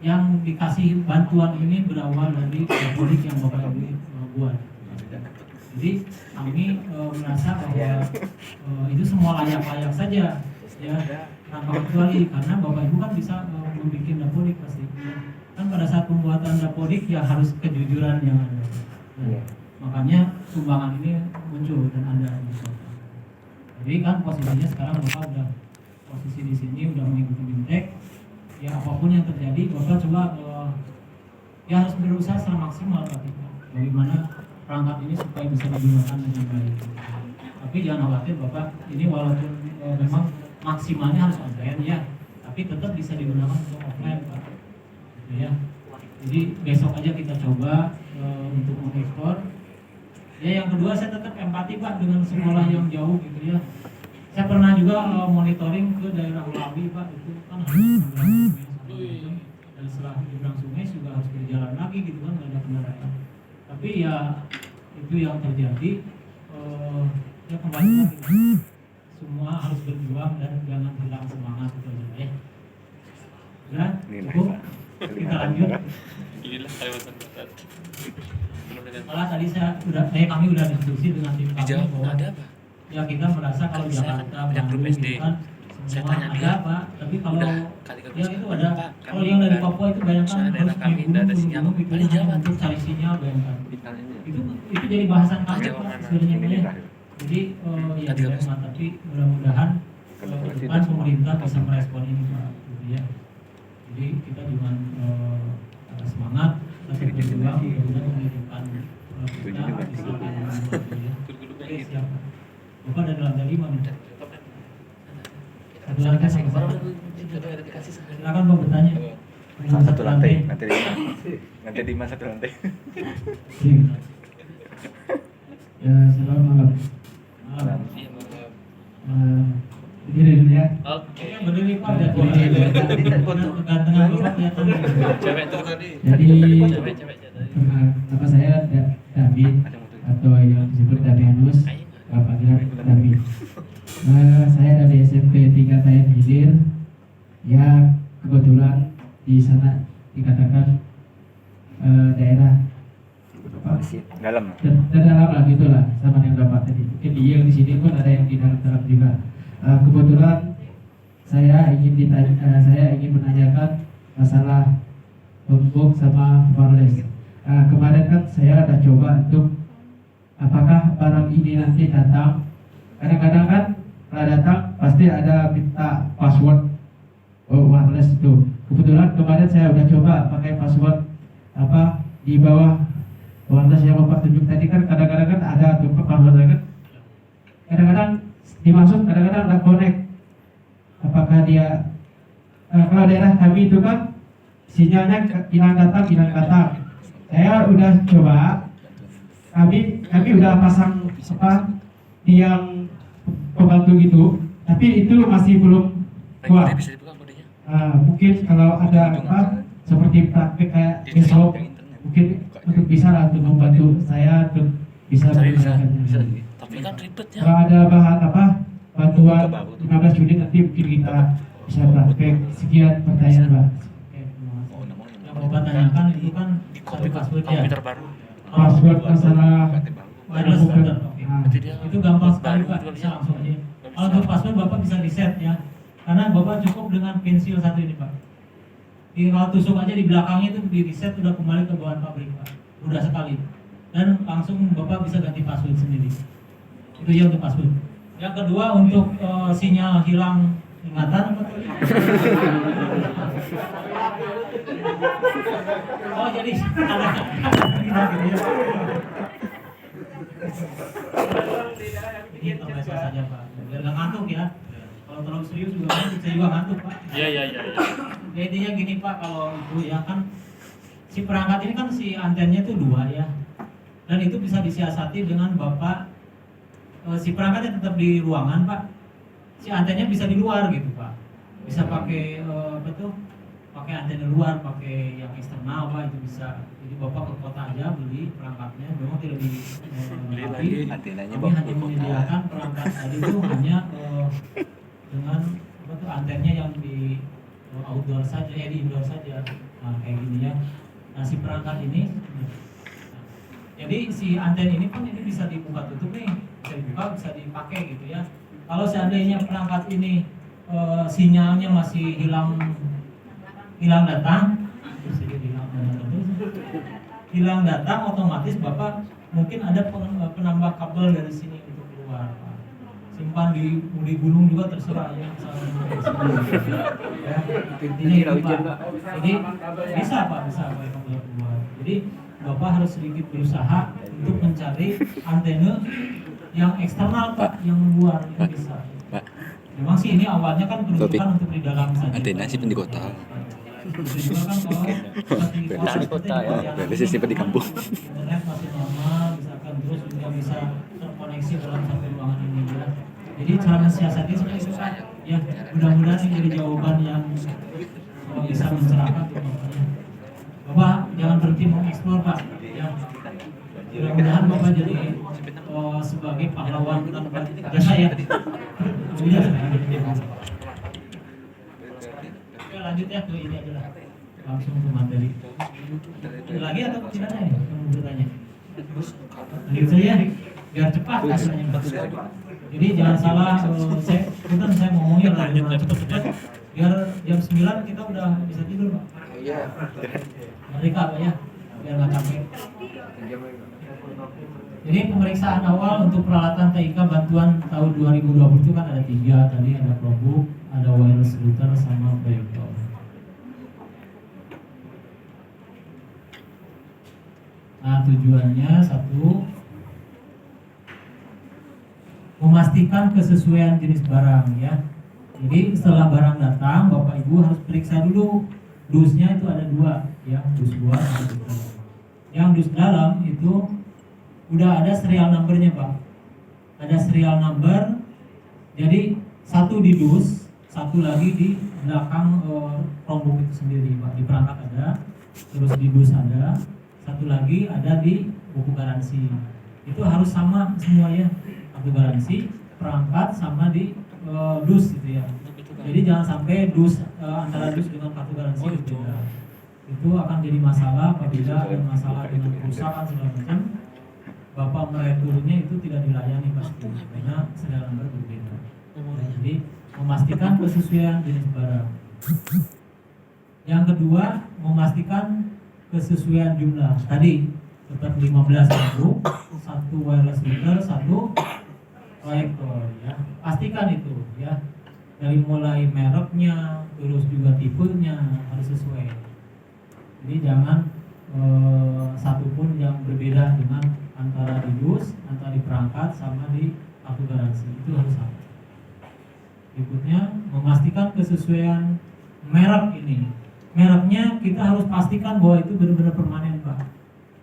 yang dikasih bantuan ini berawal dari dapodik yang Bapak Ibu buat. Jadi kami merasa bahwa itu semua layak-layak saja ya, tanpa kecuali karena Bapak Ibu kan bisa membuat dapodik pasti ya. Kan pada saat pembuatan dapodik ya harus kejujuran yang ada. Nah, makanya sumbangan ini muncul dan ada di kota. Jadi kan posisinya sekarang Bapak udah posisi di sini udah mengikuti BIMTEK ya, apapun yang terjadi Bapak coba ya harus berusaha semaksimal bagaimana perangkat ini supaya bisa digunakan dengan baik. Tapi jangan khawatir Bapak, ini walaupun memang maksimalnya harus online ya, tapi tetap bisa digunakan untuk offline Pak. Gitu ya. Jadi besok aja kita coba untuk mengekspor. Ya yang kedua saya tetap empati Pak dengan sekolah yang jauh gitu ya. Saya pernah juga monitoring ke daerah Melawi Pak, itu kan harus menyeberang sungai dan setelah menyeberang sungai juga harus berjalan lagi gitu kan, nggak ada kendaraan. Tapi ya itu yang terjadi, ya kembali lagi semua harus berjuang dan jangan hilang semangat itu aja ya. Udah cukup, kita lanjut. Gila Kalimantan Barat. Malah tadi kami udah diskusi dengan tim kami bahwa ada apa? ya kita merasa kalau Kan saya Jakarta, punya grup Bandung SD. gitu kan Saya semua tanya ada dia, Pak, tapi kalau udah kali ke ya itu ada, Pak, kalau kami yang dari kan Papua itu bayangkan soalnya harus daerah kami naik nggak ada gunung sinyal. itu Paling Jawa hanya untuk tuh. cari sinyal bayangkan. Itu jadi bahasan kami Jawa Pak mana? sebenarnya Ini ya. terakhir. Jadi ya Tadi tidak habis. cuma, tapi mudah-mudahan ke depan pemerintah bisa merespon ini Pak gitu ya. Jadi kita juga semangat tetap berjuang mudah-mudahan kehidupan kita bisa gitu ya. Oke, siap. Bapak dari lantai 5 nih. Satu lantai sama saya. Silakan Pak bertanya. Satu lantai, lantai 5 satu lantai. Ya, selamat malam. Malam. Berdiri dulu ya. Oke. Yang berdiri Pak, gantengan Bapak kelihatan. Cewek tuh tadi. Jadi Cewek tadi. nama saya David atau yang disebut Damianus, panggilan David. Saya dari SMP 3 Tayan Hilir. Ya kebetulan di sana dikatakan daerah Dalam. dalam lah gitulah sama yang dapat tadi. Mungkin yang di sini pun ada yang di dalam juga. Kebetulan saya ingin menanyakan masalah Chromebook sama wireless. Kemarin kan saya ada coba untuk apakah barang ini nanti datang. Kadang-kadang kan kalau datang pasti ada minta password wireless itu. Kebetulan kemarin saya udah coba pakai password di bawah wireless yang Bapak tunjuk tadi kan kadang-kadang kan ada tuh password kan. Kadang-kadang dimasuk, kadang-kadang ada connect. Apakah dia kalau daerah kami itu kan sinyalnya hilang datang. Saya udah coba, kami udah pasang tiang pembantu gitu, tapi itu masih belum kuat. Bisa dibuka kodenya. Mungkin kalau ada seperti praktek kayak besok, mungkin untuk bisa lah untuk membantu saya untuk bisa menggunakannya. Tapi kan ribet ya. Kalau ada bahan bantuan 15 Juni nanti mungkin kita bisa praktek. Sekian pertanyaan Pak. Oke, terima kasih. Yang Bapak tanyakan itu kan Di satu password ya. komputer baru. Password masalah Wireless router. Oke. Berarti dia Itu gampang sekali baru Pak, jual bisa dia. langsung aja. Kalau untuk password Bapak bisa reset ya. Karena Bapak cukup dengan pensil satu ini Pak. Kalau tusuk aja di belakangnya itu di reset udah kembali ke bawaan pabrik Pak. Mudah sekali. Dan langsung Bapak bisa ganti password sendiri. Itu ya untuk password. Yang kedua untuk sinyal hilang ingatan. Oh jadi ada gitu ya. Ini tambah saja Pak. Biar nggak ngantuk ya. Kalau Kalau terlalu serius juga kan bisa juga ngantuk Pak. Iya. Ya, intinya gini Pak, kalau itu ya kan si perangkat ini kan si antennya itu 2 ya, dan itu bisa disiasati dengan Bapak si perangkatnya tetap di ruangan Pak, si antennya bisa di luar gitu Pak, bisa pakai pakai antena luar, pakai yang eksternal Pak, itu bisa. Jadi Bapak ke kota aja beli perangkatnya, memang tidak di Antenanya kami hanya menyediakan perangkat tadi itu hanya dengan antennya yang di outdoor saja, di indoor saja. Nah, kayak gini ya. Nah, si perangkat ini, jadi si anten ini pun ini bisa dibuka tutup nih, bisa dibuka, bisa dipakai gitu ya. Kalau seandainya perangkat ini sinyalnya masih hilang datang, hilang datang, otomatis Bapak mungkin ada penambah kabel dari sini untuk keluar. Simpan di gunung juga terserah ya, intinya itu Pak. Jadi bisa Pak yang keluar. Jadi Bapak harus sedikit berusaha untuk mencari antena yang eksternal Pak, yang luar itu bisa. Memang sih ini awalnya kan peruntukan untuk di dalam saja. Antena simpen di kota. Beres di kota ya. Beres simpen di kampung. Internet masih normal, misalkan terus juga bisa terkoneksi dalam satu ruangan ini ya. Jadi cara mensiasati seperti itu Pak. Ya, mudah-mudahan ini jadi jawaban yang bisa mencerahkan untuk Bapaknya. Bapak jangan berhenti mengeksplor Pak. Ya. Mudah-mudahan Bapak jadi sebagai pahlawan tanpa jasa ya. Iya. Oke, lanjut ya ke ini aja lah. Langsung ke materi. Ada lagi atau tidak ada nih yang mau bertanya? Lanjut saja biar cepat katanya. Jadi jangan salah, saya ngomongnya cepat-cepat biar jam 9 kita udah bisa tidur Pak. Iya. Merdeka Pak ya, biar nggak capek. Jadi pemeriksaan awal untuk peralatan TIK bantuan tahun 2020 itu kan ada 3 tadi, ada Chromebook, ada wireless router sama proyektor. Nah tujuannya 1, memastikan kesesuaian jenis barang ya. Jadi setelah barang datang, Bapak Ibu harus periksa dulu dusnya itu ada 2 ya, dus luar dan dus dalam. Yang dus dalam itu udah ada serial numbernya Pak. Ada serial number. Jadi 1 di dus, 1 lagi di belakang Chromebook itu sendiri Pak. Di perangkat ada, terus di dus ada, 1 lagi ada di buku garansi. Itu harus sama semua ya. Kartu garansi, perangkat sama di dus gitu ya. Jadi jangan sampai dus antara dus dengan kartu garansi itu beda. Itu akan jadi masalah apabila ada masalah dengan kerusakan segala macam. Bapak mereturnya itu tidak dilayani pasti karena serial number berbeda. Jadi memastikan kesesuaian jenis barang. Yang kedua, memastikan kesesuaian jumlah. Tadi seperti 15.000, 1 wireless router, 1 proyektor ya. Pastikan itu ya. Dari mulai mereknya, terus juga tipenya harus sesuai. Jadi jangan satu pun yang berbeda dengan antara di dus, antara di perangkat sama di kartu garansi, itu harus sama. Berikutnya memastikan kesesuaian merek ini. Mereknya kita harus pastikan bahwa itu benar-benar permanen Pak.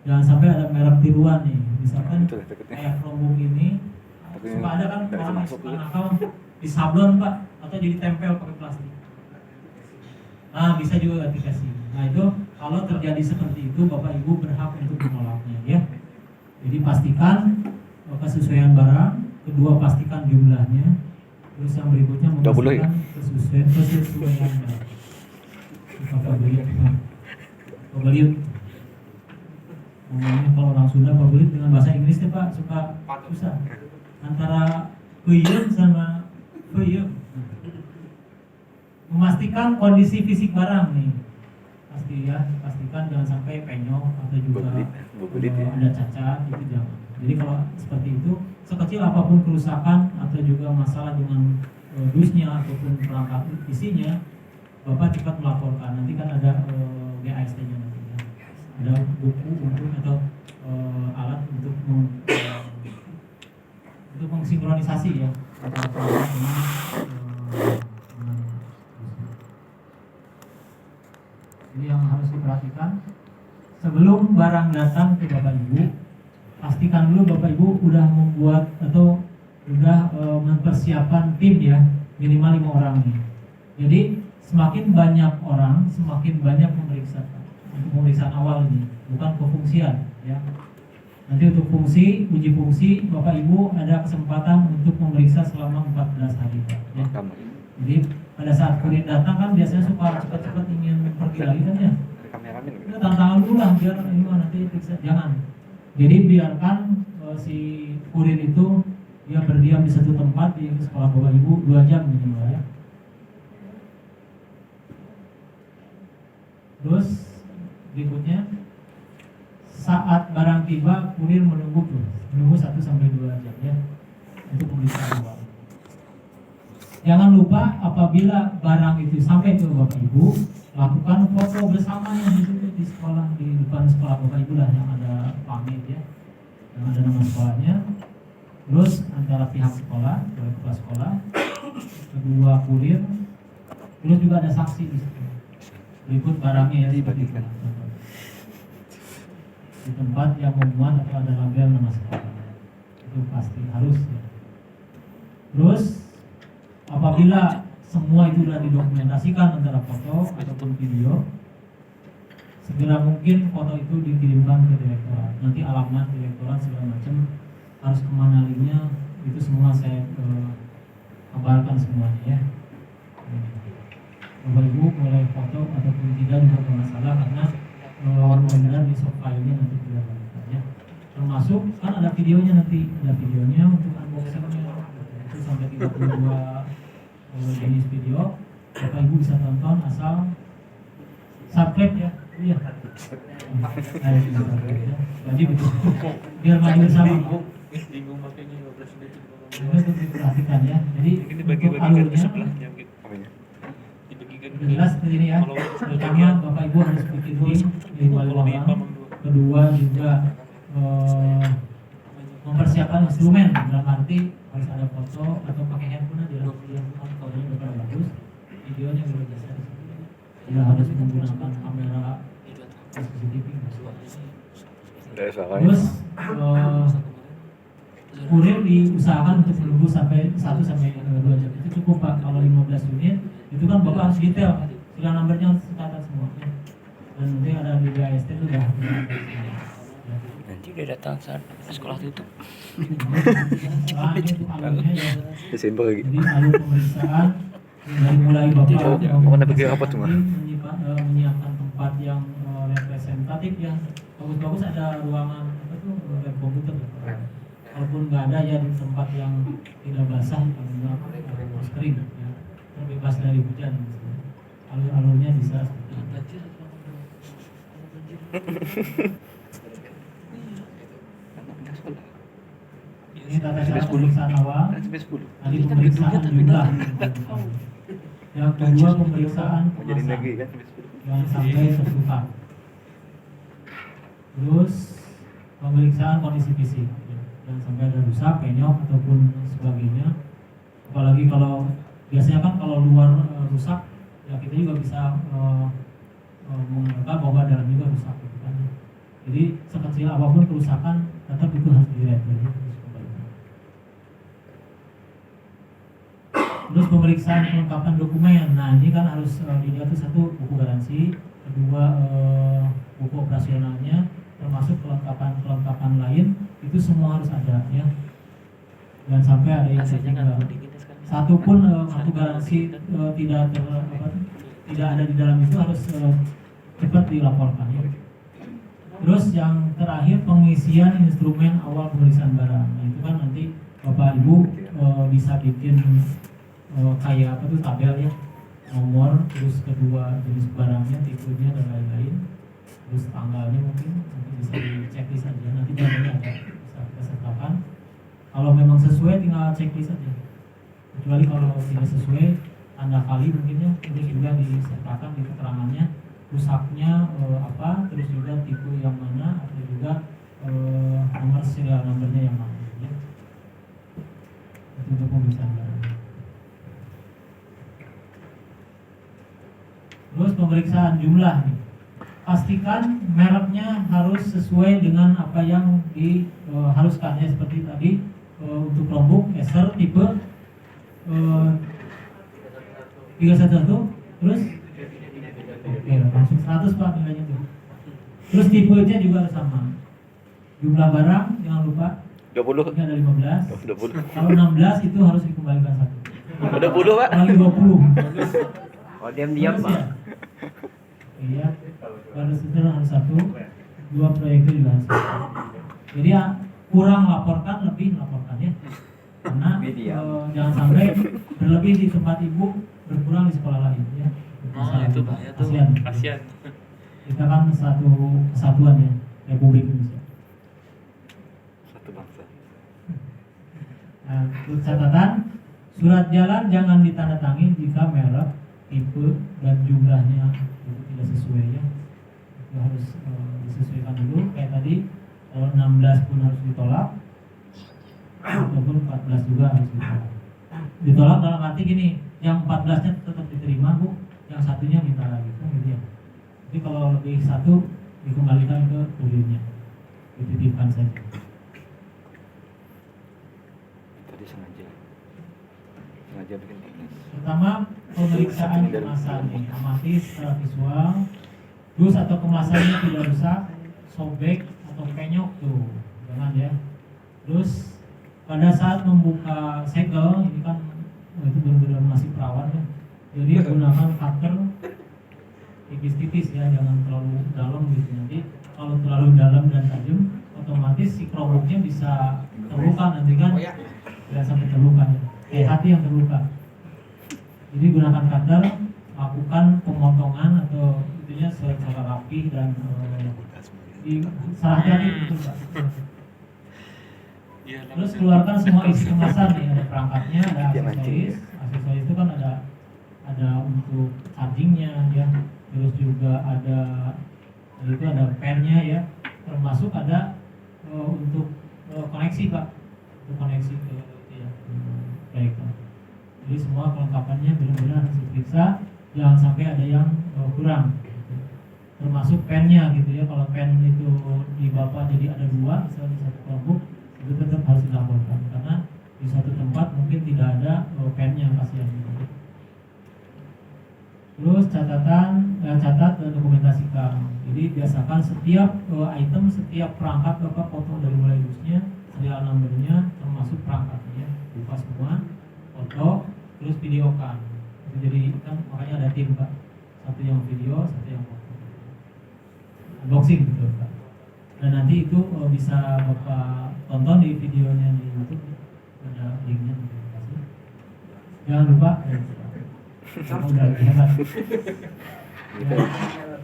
Jangan sampai ada merek tiruan nih. Misalkan kayak Chromebook ini suka ada kan orang yang suka nakal di sablon Pak, atau jadi tempel pakai plastik. Nah bisa juga aplikasi. Nah itu kalau terjadi seperti itu Bapak Ibu berhak untuk menolaknya ya. Jadi pastikan kesesuaian barang, kedua pastikan jumlahnya, terus yang berikutnya memastikan kesesuaian barang. Pembeliut. Ngomongnya kalau orang Sunda pembeliut dengan bahasa Inggris ya Pak suka susah. Antara peyem sama peyem. Memastikan kondisi fisik barang nih. Pasti ya, pastikan jangan sampai penyok atau juga ada cacat, itu jangan. Jadi kalau seperti itu, sekecil apapun kerusakan atau juga masalah dengan dusnya ataupun perangkat isinya, Bapak cepat melaporkan. Nanti kan ada GAST-nya nantinya. Ada buku untuk atau alat untuk mensinkronisasi ya antara perangkat dengan Ini yang harus diperhatikan. Sebelum barang datang ke Bapak Ibu, pastikan dulu Bapak Ibu udah membuat atau udah mempersiapkan tim ya, minimal 5 orang nih. Jadi semakin banyak orang, semakin banyak pemeriksaan awal ini, bukan kefungsian ya. Nanti untuk fungsi, uji fungsi, Bapak Ibu ada kesempatan untuk memeriksa selama 14 hari Pak, ya. Jadi pada saat kurir datang kan biasanya suka cepat-cepat ingin pergi lagi kan ya. Itu tantangan dulu lah biar ini nanti periksa, jangan. Jadi biarkan si kurir itu dia berdiam di satu tempat di sekolah Bapak Ibu 2 jam minimal ya. Terus berikutnya saat barang tiba kurir menunggu 1 sampai 2 jam ya untuk pemeriksaan awal. Jangan lupa apabila barang itu sampai ke Bapak Ibu, lakukan foto bersama yang di situ di sekolah, di depan sekolah Bapak Ibu lah yang ada pamit ya, yang ada nama sekolahnya. Terus antara pihak sekolah, kepala sekolah, kedua kurir, terus juga ada saksi di situ. Berikut barangnya ya seperti itu. Di tempat yang memuat atau ada label nama sekolah, itu pasti harus ya. Terus apabila semua itu sudah didokumentasikan antara foto ataupun video, segera mungkin foto itu dikirimkan ke direktorat. Nanti alamat direktorat segala macam harus kemana linknya, itu semua saya kabarkan semuanya ya. Bapak Ibu boleh foto ataupun tidak juga bermasalah karena benar-benar di soft filenya nanti tidak balikan ya. Termasuk kan ada videonya nanti, ada videonya untuk unboxingnya itu sampai 32 jenis video. Bapak Ibu bisa tonton asal subscribe ya. Iya. Jadi begitu. Biar maju bersama. Bingung makanya 15 menit. Ini untuk diperhatikan ya. Jadi untuk alurnya jelas seperti ini ya. Pertama Bapak Ibu harus bikin link minimal 5 orang. Kedua juga mempersiapkan instrumen, dalam arti harus ada foto atau pakai handphone aja. Fotonya udah bagus, videonya udah biasa. Tidak harus menggunakan kamera CCTV. Terus kurir diusahakan untuk menunggu sampai 1 sampai 2 jam. Itu cukup Pak. Kalau 15 unit itu kan Bapak harus detail, serial nomornya harus tercatat semua. Dan nanti ada di BAST itu udah. Nanti udah datang saat sekolah tutup. Desember lagi. Jadi alur pemeriksaan dari mulai Bapak Mana pergi rapat semua? menyiapkan tempat yang representatif ya. Bagus-bagus ada ruangan apa tuh lab komputer. Walaupun nggak ada ya di tempat yang tidak basah karena harus kering ya. Terbebas dari hujan. Alur-alurnya bisa seperti itu. Ini tata cara pemeriksaan awal. Tadi pemeriksaan jumlah. Yang kedua pemeriksaan kemasan. Jangan sampai tertukar. Terus pemeriksaan kondisi fisik. Jangan sampai ada rusak, penyok ataupun sebagainya. Apalagi kalau biasanya kan kalau luar rusak, ya kita juga bisa menganggap bahwa dalam juga rusak gitu kan. Jadi sekecil apapun kerusakan tetap itu harus direview. Terus pemeriksaan kelengkapan dokumen. Nah ini kan harus dilihat tuh 1 buku garansi, kedua buku operasionalnya, termasuk kelengkapan lain itu semua harus ada ya. Jangan sampai ada yang satu pun kartu garansi tidak ada di dalam itu harus cepat dilaporkan ya. Terus yang terakhir pengisian instrumen awal pemeriksaan barang. Nah, itu kan nanti Bapak Ibu bisa bikin kayak apa tuh tabel ya, nomor, terus kedua jenis barangnya, tipenya dan lain-lain, terus tanggalnya mungkin nanti bisa di-checklist aja, nanti barangnya ada bisa kita sertakan. Kalau memang sesuai tinggal checklist aja. Kecuali kalau tidak sesuai tanda kali mungkin ya, ini juga disertakan di keterangannya rusaknya apa, terus juga tipe yang mana, atau juga nomor serial nomornya yang mana ya. Itu untuk pemeriksaan barang. Terus pemeriksaan jumlah nih. Pastikan mereknya harus sesuai dengan apa yang diharuskan ya, seperti tadi untuk Chromebook Acer tipe 311. Terus oke, langsung 100 Pak nilainya tuh. Terus tipenya juga harus sama. Jumlah barang jangan lupa 20. ini ada 15. 20. Kalau 16 itu harus dikembalikan satu. 20, Pak. Lagi 20. Oh, diam-diam, Terus Pak. ya? Iya, baru setel harus satu, 2 proyektil juga harus satu. Jadi ya, kurang laporkan, lebih laporkan ya. Karena jangan sampai berlebih di tempat ibu, berkurang di sekolah lain ya. Oh, itu bahaya tuh. Kasihan. Kita kan satu kesatuan ya, Republik Indonesia. Satu bangsa. Nah, untuk catatan, surat jalan jangan ditandatangani jika merek, tipe, dan jumlahnya itu tidak sesuai ya. Itu harus disesuaikan dulu. Kayak tadi, kalau 16 pun harus ditolak, ataupun 14 juga harus ditolak. Ditolak dalam arti gini, yang 14-nya tetap diterima Bu, yang satunya minta lagi kan gitu ya. Jadi kalau lebih satu dikembalikan ke kurirnya, dititipkan saja. Tadi sengaja bikin teknis. Pertama, pemeriksaan kemasan nih, amati secara visual. Dus atau kemasannya tidak rusak, sobek atau penyok tuh, jangan ya. Terus pada saat membuka segel, ini kan itu benar-benar masih perawan ya. Jadi gunakan cutter tipis-tipis ya, jangan terlalu dalam gitu. Nanti kalau terlalu dalam dan tajam, otomatis si Chromebooknya bisa terluka nanti kan. Tidak sampai terluka ya. Hati yang terluka. Jadi gunakan cutter, lakukan pemotongan atau intinya secara rapi dan salah hati betul Pak. Terus keluarkan semua isi kemasan nih, ada perangkatnya, ada aksesoris. Aksesoris itu kan ada untuk chargingnya ya, terus juga ada pennya ya, termasuk ada untuk koneksi Pak, untuk koneksi ke proyektor. Jadi semua kelengkapannya benar-benar harus diperiksa, jangan sampai ada yang kurang. Termasuk pennya gitu ya, kalau pen itu di Bapak jadi ada 2, misalnya di satu Chromebook, itu tetap harus dilaporkan karena di satu tempat mungkin tidak ada pennya, kasihan gitu. Terus catat dan dokumentasikan. Jadi biasakan setiap item, setiap perangkat Bapak potong dari mulai dusnya, serial numbernya, termasuk perangkatnya, buka semua, foto, terus videokan. Jadi kan makanya ada tim Pak, satu yang video, satu yang foto. Unboxing gitu Pak. Dan nanti itu bisa Bapak tonton di videonya di YouTube, ada linknya. Terima kasih. Jangan lupa. Kamu udah hebat. Ya.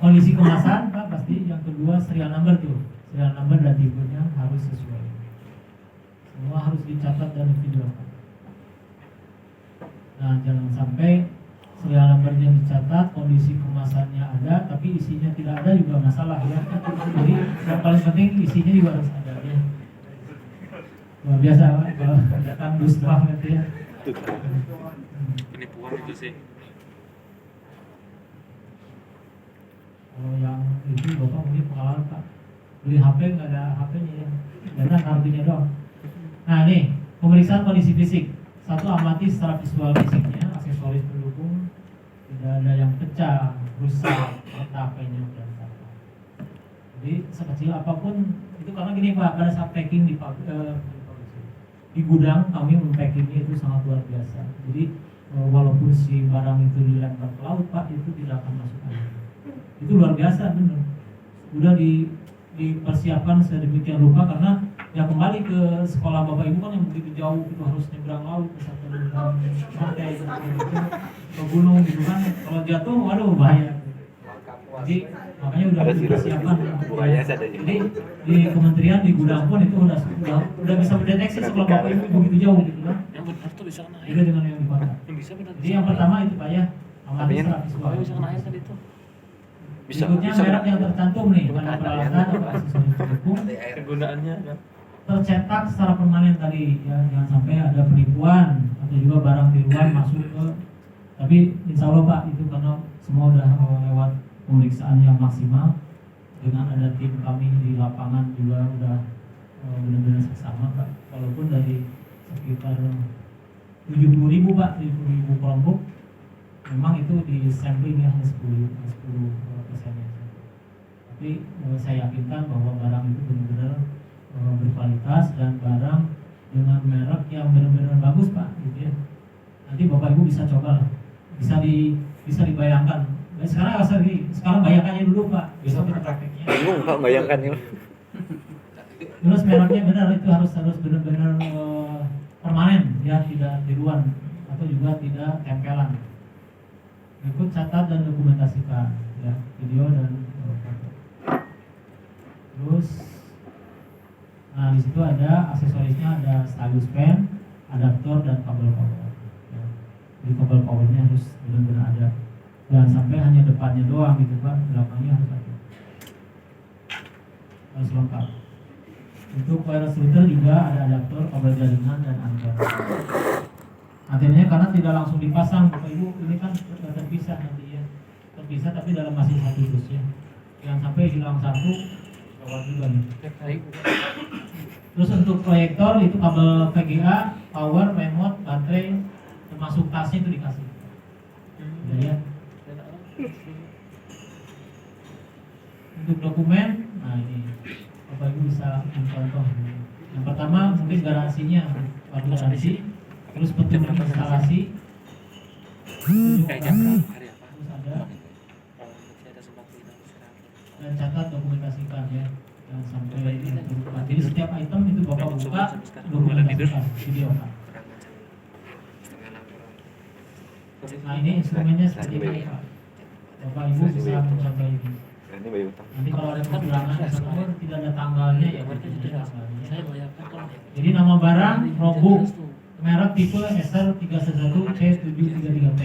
Kondisi kemasan Pak pasti. Yang kedua serial number tuh, serial number dan tipenya harus sesuai. Semua harus dicatat dan divideokan. Nah jangan sampai serial numbernya dicatat, kondisi kemasannya ada, tapi isinya tidak ada juga masalah ya. Jadi yang paling penting isinya juga harus ada ya. Luar biasa Pak, kalau datang dus banget ya. Penipuan itu sih. Kalau yang itu Bapak mungkin pengalaman Pak, beli HP nggak ada HP-nya ya, datang kartunya doang. Nah nih, pemeriksaan kondisi fisik. Satu, amati secara visual fisiknya, aksesoris pendukung, tidak ada yang pecah, rusak, retak, penyok, dan sebagainya. Jadi sekecil apapun itu, karena gini Pak, pada saat packing di gudang kami mempackingnya itu sangat luar biasa. Jadi walaupun si barang itu dilempar ke laut Pak, itu tidak akan masuk air. Itu luar biasa benar. Udah dipersiapkan sedemikian rupa karena ya kembali ke sekolah Bapak Ibu kan yang begitu jauh, itu harus nyebrang laut ke satu pantai gitu, ke gunung gitu kan. Kalau jatuh waduh bahaya. Jadi makanya udah dipersiapkan. Jadi di kementerian, di gudang pun itu udah bisa mendeteksi sekolah Bapak Ibu begitu jauh gitu kan. Yang benar tuh bisa kena air. Beda dengan yang di kota. Yang bisa benar. Jadi yang pertama itu Pak ya, amati secara visual. Bisa kena air tadi tuh. Berikutnya merek yang tercantum nih pada peralatan atau aksesoris pendukung Kegunaannya kan. tercetak secara permanen tadi ya, jangan sampai ada penipuan atau juga barang tiruan masuk ke. Tapi insya Allah Pak itu karena semua udah pemeriksaan yang maksimal. Dengan ada tim kami di lapangan juga udah benar-benar seksama Pak. Walaupun dari sekitar 70.000 Pak, 70.000 kelompok, memang itu di sampling ya hanya 10% saja. Tapi saya yakinkan bahwa barang itu benar-benar berkualitas dan barang dengan merek yang benar-benar bagus Pak, gitu ya. Nanti Bapak Ibu bisa coba, bisa dibayangkan. Sekarang bayangkannya dulu Pak, besok kita prakteknya. Bingung Pak bayangkan ya. Terus mereknya benar itu harus benar-benar permanen, ya tidak tiruan atau juga tidak tempelan. Ikut catat dan dokumentasikan, ya video dan foto. Terus, nah di situ ada aksesorisnya, ada stylus pen, adaptor dan kabel power. Ya. Jadi kabel powernya harus benar-benar ada. Jangan sampai hanya depannya doang gitu Pak, belakangnya harus ada. Harus lengkap. Untuk wireless router juga ada adaptor, kabel jaringan dan anten. Antenanya karena tidak langsung dipasang, Bapak Ibu, ini kan terpisah nanti ya. Terpisah tapi dalam masih satu dus ya. Jangan sampai hilang satu, gawat juga nih. Terus untuk proyektor itu kabel VGA, power, remote, baterai, termasuk tasnya itu dikasih. Udah ya. Untuk dokumen, nah ini Bapak Ibu bisa mencontoh. Yang pertama mungkin garansinya, waktu garansi, terus petunjuk instalasi, terus ada dan catat dokumentasikan ya, jangan sampai lupa. Jadi setiap item itu Bapak buka, dokumentasikan video Pak. Nah ini instrumennya seperti ini Pak. Bapak Ibu bisa mencontoh ini. Nanti kalau ada kekurangan misalkan tidak ada tanggalnya ya berarti tidak ada tanggalnya. Jadi nama barang Chromebook merek tipe SR311C733T.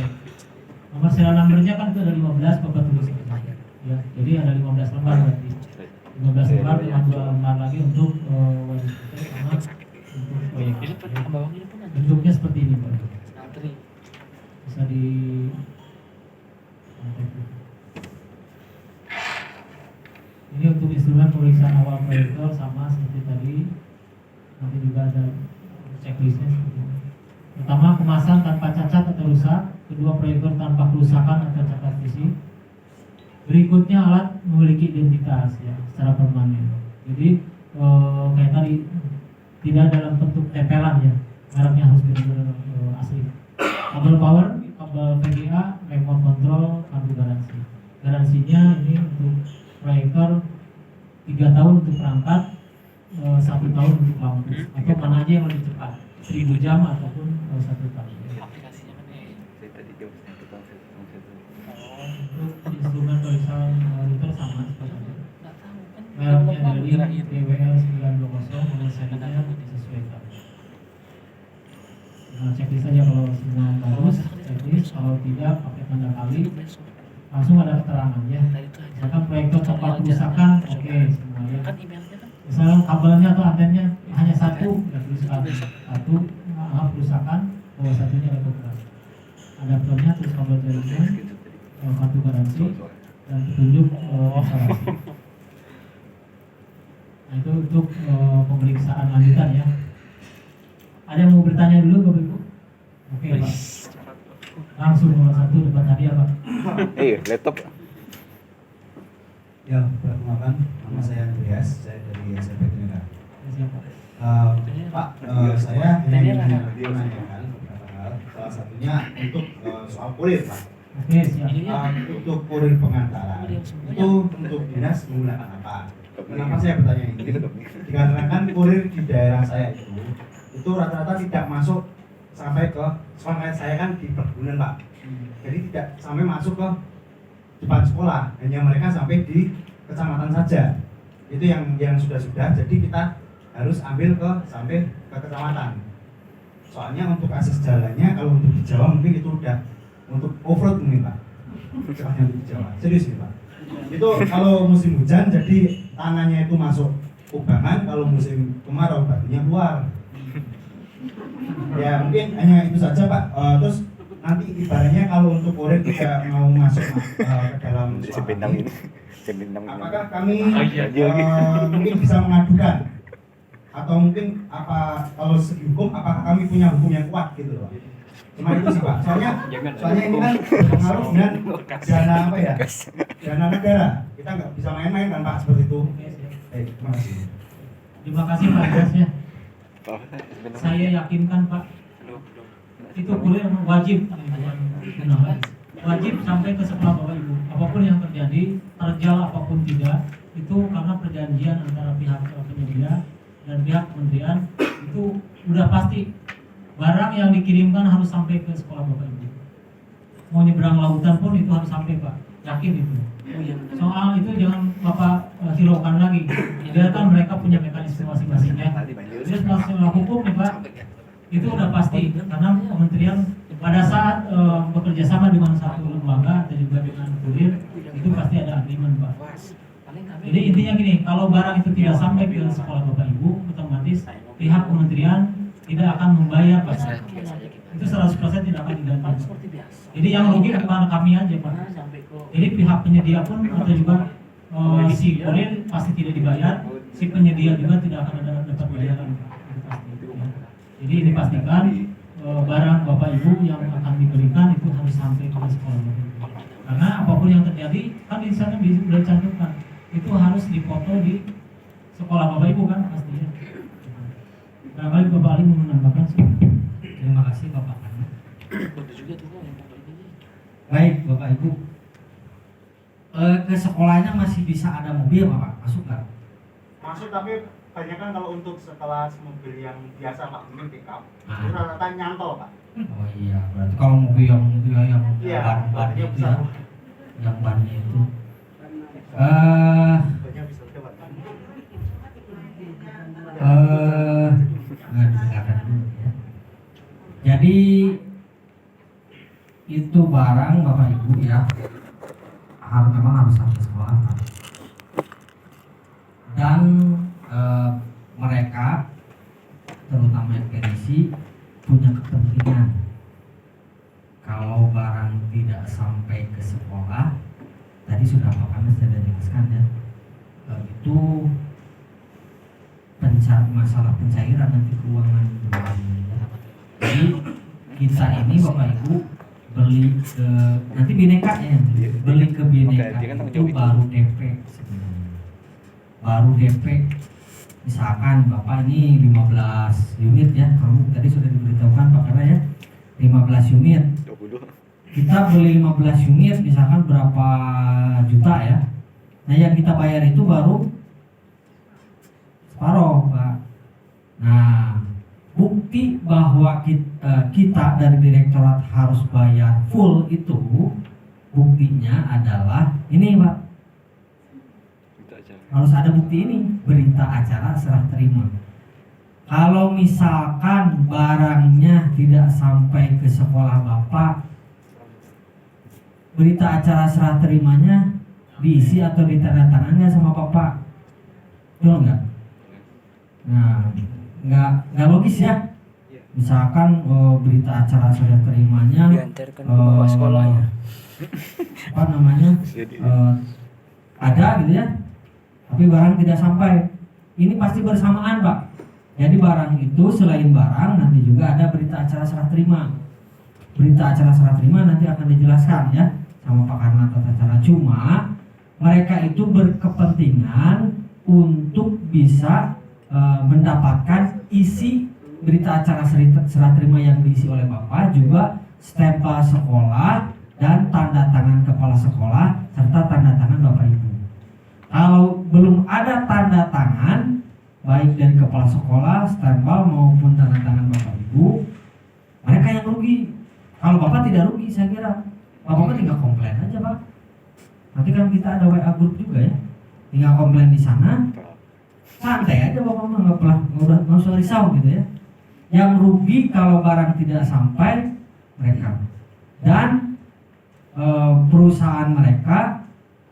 Nomor serial numbernya kan itu ada 15 Bapak tulis ya. Jadi ada 15 lembar berarti. 15 lembar dengan 2 lembar lagi untuk wajib sama untuk proyek. Bentuknya seperti ini Pak. Bisa di ini untuk instrumen pemeriksaan awal proyektor sama seperti tadi. Nanti juga ada checklistnya seperti ini. Pertama, kemasan tanpa cacat atau rusak. Kedua, proyektor tanpa kerusakan atau cacat fisik. Berikutnya, alat memiliki identitas ya secara permanen. Jadi kayak tadi tidak dalam bentuk tempelan ya, mereknya harus benar-benar asli. Kabel power, kabel VGA, remote control, kartu garansi. Garansinya ini untuk proyektor 3 tahun untuk perangkat, 1 tahun untuk lampu, atau mana aja yang lebih cepat, 1000 jam ataupun 1 tahun. Untuk instrumen pemeriksaan router sama seperti itu. Mereknya dari DWL 920 dengan serinya disesuaikan. Nah, checklist saja kalau semua bagus, checklist. Kalau tidak pakai tanda kali, langsung ada keterangan ya. Misalkan proyektor tanpa kerusakan, oke semuanya. Misalkan kabelnya atau antennya hanya satu, ya tuliskan satu, kerusakan, bahwa satunya ada kekurangan. Adaptornya terus kabel jaringan, kartu garansi dan petunjuk instalasi. Nah itu untuk pemeriksaan lanjutan ya. Ada yang mau bertanya dulu Bapak Ibu? Oke Pak. Langsung nomor 1 depan tadi ya Pak. Laptop. Ya, perkenalkan, nama saya Andreas, saya dari SMP Tineka. Siapa? Pak, saya ingin menanyakan beberapa hal. Salah satunya untuk soal kurir, Pak. Oke, siap. Untuk kurir pengantaran itu untuk dinas menggunakan apa? Kenapa saya bertanya ini? Dikarenakan kurir di daerah saya itu rata-rata tidak masuk sampai ke sekolah. Saya kan di perkebunan Pak, jadi tidak sampai masuk ke depan sekolah, hanya mereka sampai di kecamatan saja. Itu yang sudah. Jadi kita harus ambil sampai ke kecamatan. Soalnya untuk akses jalannya kalau untuk di Jawa mungkin itu udah untuk off-road mungkin Pak. Soalnya untuk di Jawa, serius nih Pak. Itu kalau musim hujan jadi tanahnya itu masuk kubangan, kalau musim kemarau batunya keluar. Ya mungkin hanya itu saja Pak. Terus nanti ibaratnya kalau untuk kurir tidak mau masuk ke dalam sekolah, apakah kami mungkin bisa mengadukan atau mungkin apa kalau segi hukum apakah kami punya hukum yang kuat gitu loh. Cuma itu sih Pak. Soalnya ini kan pengaruh dengan dana apa ya? Dana negara. Kita nggak bisa main-main kan Pak seperti itu. Baik, terima kasih. Terima kasih Pak Gas ya. Saya yakinkan Pak, itu kuliah wajib sampai ke sekolah Bapak Ibu. Apapun yang terjadi, terjal apapun tidak, itu karena perjanjian antara pihak penyedia dan pihak kementerian itu udah pasti barang yang dikirimkan harus sampai ke sekolah Bapak Ibu. Mau nyebrang lautan pun itu harus sampai Pak, yakin itu. Soal itu jangan Bapak hiraukan lagi. Biarkan mereka punya mekanisme masing-masingnya. Jadi masalah hukum nih Pak, itu udah pasti karena kementerian pada saat bekerja sama dengan satu lembaga atau juga dengan kurir itu pasti ada agreement Pak. Jadi intinya gini, kalau barang itu tidak sampai ke sekolah Bapak Ibu, otomatis pihak kementerian tidak akan membayar Pak. Itu 100% tidak akan diganti. Jadi yang rugi bukan kami aja Pak. Jadi pihak penyedia pun atau juga si kurir pasti tidak dibayar, si penyedia juga tidak akan ada dapat bayaran. Jadi ini pastikan barang Bapak Ibu yang akan diberikan itu harus sampai ke sekolah Bapak Ibu. Karena apapun yang terjadi kan di sana sudah dicantumkan itu harus dipoto di sekolah Bapak Ibu kan pastinya. Barangkali Bapak Ali mau menambahkan sih. Terima kasih Bapak Ali. Baik Bapak Ibu, ke sekolahnya masih bisa ada mobil Bapak, masuk nggak? Masuk, tapi banyak kan kalau untuk sekelas mobil yang biasa Pak, mungkin pickup itu rata-rata nyantol Pak. Oh iya, berarti kalau mobil yang ban bannya itu besar. ya, yang bannya itu Banyak bisa lewat. nggak didengarkan dulu ya. Jadi itu barang Bapak Ibu ya, memang harus sampai sekolah Pak. Dan mereka terutama ekspedisi punya kepentingan kalau barang tidak sampai ke sekolah, tadi sudah Pak Kames sudah jelaskan ya, itu masalah pencairan nanti keuangan. Jadi kita ini Bapak Ibu beli ke nanti Bineka ya, beli ke Bineka itu baru DP sebenarnya. Baru DP misalkan Bapak ini 15 unit ya, kamu tadi sudah diberitahukan Pak karena ya 15 unit. Kita beli 15 unit misalkan berapa juta ya. Nah yang kita bayar itu baru separuh Pak. Nah bukti bahwa kita dari direktorat harus bayar full itu buktinya adalah ini Pak. Harus ada bukti ini, berita acara serah terima. Kalau misalkan barangnya tidak sampai ke sekolah Bapak, berita acara serah terimanya diisi atau ditandatangannya sama Bapak, betul nggak? Nah, nggak logis ya. Misalkan berita acara serah terimanya diantarkan ke bawah sekolahnya. Apa namanya? Ada gitu ya. Tapi barang tidak sampai. Ini pasti bersamaan Pak. Jadi barang itu selain barang nanti juga ada berita acara serah terima. Berita acara serah terima nanti akan dijelaskan ya sama Pak Karna tata cara. Cuma mereka itu berkepentingan untuk bisa mendapatkan isi berita acara serah terima yang diisi oleh Bapak, juga stempel sekolah dan tanda tangan kepala sekolah serta tanda tangan Bapak Ibu. Kalau belum ada tanda tangan baik dari kepala sekolah, stempel maupun tanda tangan Bapak Ibu, mereka yang rugi. Kalau Bapak tidak rugi, saya kira Bapak tinggal komplain aja Pak. Nanti kan kita ada WA group juga ya, tinggal komplain di sana, santai aja Bapak mah, nggak usah risau gitu ya. Yang rugi kalau barang tidak sampai mereka dan perusahaan mereka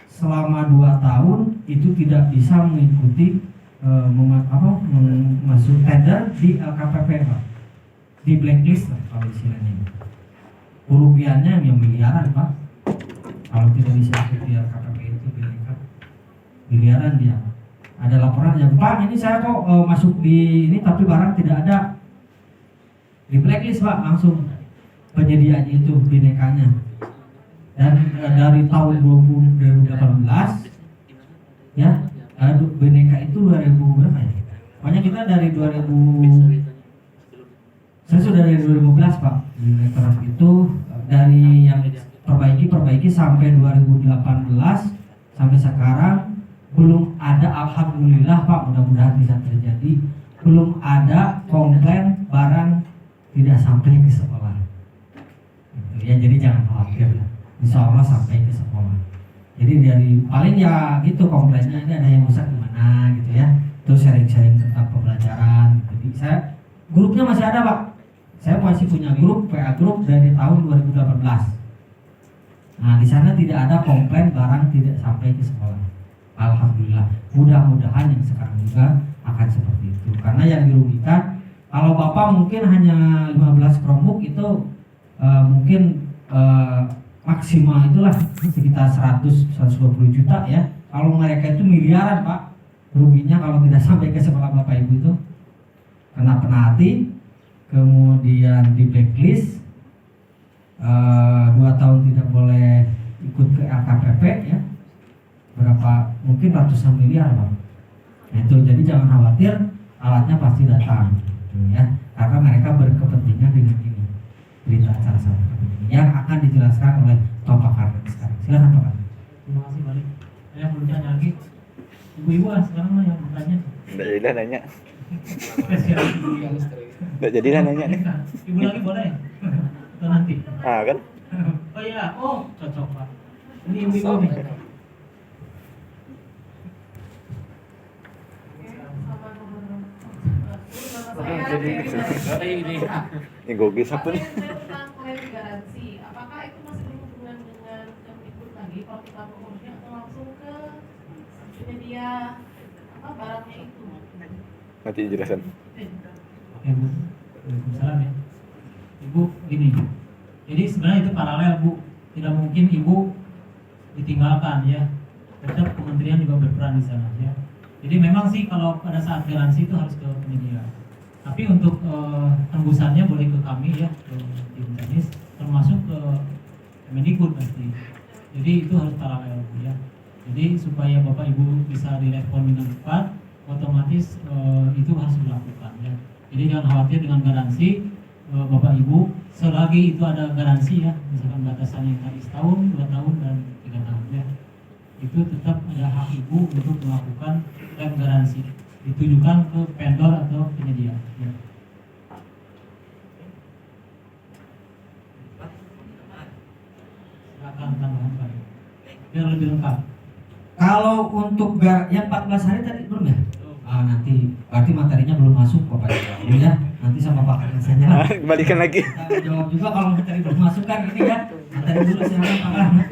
selama 2 tahun itu tidak bisa mengikuti masuk tender di LKPP Pak, di blacklist lah kalau istilahnya. kerugiannya yang miliaran Pak. Kalau tidak bisa ikuti RKPP itu miliaran dia. Ada laporan yang Pak ini saya kok masuk di ini tapi barang tidak ada, di blacklist Pak langsung penyediaannya itu binekanya. Dan dari tahun 2018 ya bineka itu 2000 berapa ya? Pokoknya kita dari 2000, saya sudah dari 2015 Pak di rektorat itu, dari yang perbaiki sampai 2018 sampai sekarang belum ada, alhamdulillah Pak, mudah-mudahan bisa terjadi, belum ada komplain barang tidak sampai ke sekolah. Ya jadi jangan khawatir, insya Allah sampai ke sekolah. Jadi dari paling ya gitu komplainnya, ini ada yang rusak gimana gitu ya, terus sharing-sharing tentang pembelajaran. Jadi saya grupnya masih ada Pak, saya masih punya grup PA grup dari tahun 2018. Nah di sana tidak ada komplain barang tidak sampai ke sekolah. Alhamdulillah. Mudah-mudahan yang sekarang juga akan seperti itu. Karena yang dirugikan kalau Bapak mungkin hanya 15 Chromebook itu mungkin maksimal itulah sekitar 100-120 juta ya. Kalau mereka itu miliaran Pak ruginya kalau tidak sampai ke sekolah Bapak Ibu itu. Kena penalti, kemudian di blacklist, 2 tahun tidak boleh ikut ke LKPP ya, berapa mungkin ratusan miliar Bang. Nah itu jadi jangan khawatir, alatnya pasti datang gitu, ya, karena mereka berkepentingan dengan ini berita acara sama yang akan dijelaskan oleh Pak Karden sekarang. Silakan Pak Karden. Terima kasih balik. Saya belum tanya lagi. Ibu-ibu sekarang yang bertanya. Nggak jadi lah nanya. Spesial. Nggak jadi lah nanya nih. Ibu lagi boleh? Atau nanti? Ah kan? Oh iya, oh cocok Pak. Ini ibu-ibu nih. Ini gogi siapa nih? Tentang klaim garansi, apakah itu masih berhubungan dengan yang ikut lagi kalau kita mengurusnya atau langsung ke penyedia barangnya itu? Nanti dijelasin. Oke Bu, Waalaikumsalam ya. Ibu gini, jadi sebenarnya itu paralel Bu, tidak mungkin Ibu ditinggalkan ya. Tetap kementerian juga berperan di sana ya. Jadi memang sih kalau pada saat garansi itu harus ke penyedia. Tapi untuk tembusannya boleh ke kami ya, ke tim teknis, termasuk ke Kemendikbud pasti. Jadi itu harus paralel ya. Jadi supaya Bapak Ibu bisa direspon dengan cepat, otomatis itu harus dilakukan ya. Jadi jangan khawatir dengan garansi Bapak Ibu, selagi itu ada garansi ya, misalkan batasannya yang tadi setahun, 2 tahun dan 3 tahun ya. Itu tetap ada hak Ibu untuk melakukan klaim garansi, ditujukan ke vendor atau penyedia ya. Silakan tambahan Pak, biar lebih lengkap. Kalau untuk yang 14 hari tadi belum ya? Nanti berarti materinya belum masuk Bapak Ibu ya. Nanti sama Pak Karden saja. Kembalikan lagi. Kita jawab juga kalau materi belum masuk kan ini ya. Materi dulu silakan Pak Karden.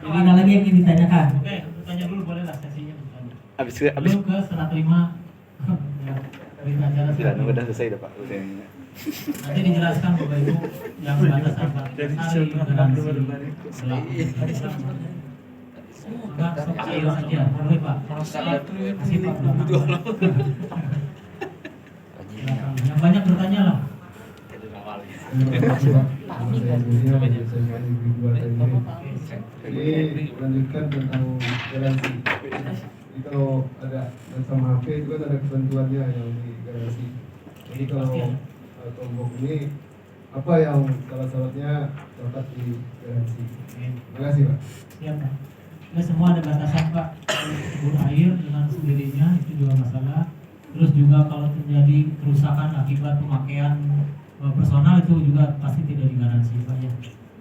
Ada lagi yang ingin ditanyakan? Oke, bertanya dulu boleh lah sesinya bertanya. Habis Belum ke serah terima ya, berita acara serah tidak, terima. udah selesai dah Pak. Usianya. Nanti dijelaskan Bapak Ibu yang batasan hari garansi enggak sekecil saja boleh Pak. Kasih Pak. Yang banyak bertanya lah. Jadi lanjutkan tentang garansi. Jadi kalau ada sama HP itu kan ada ketentuannya yang di garansi. Jadi kalau tombok ini apa yang syarat-syaratnya dapat di garansi. Terima kasih Pak. Siap Pak. Ya semua ada batasan Pak. Sumber air dengan sendirinya itu juga masalah. Terus juga kalau terjadi kerusakan akibat pemakaian personal itu juga pasti tidak digaransi Pak ya.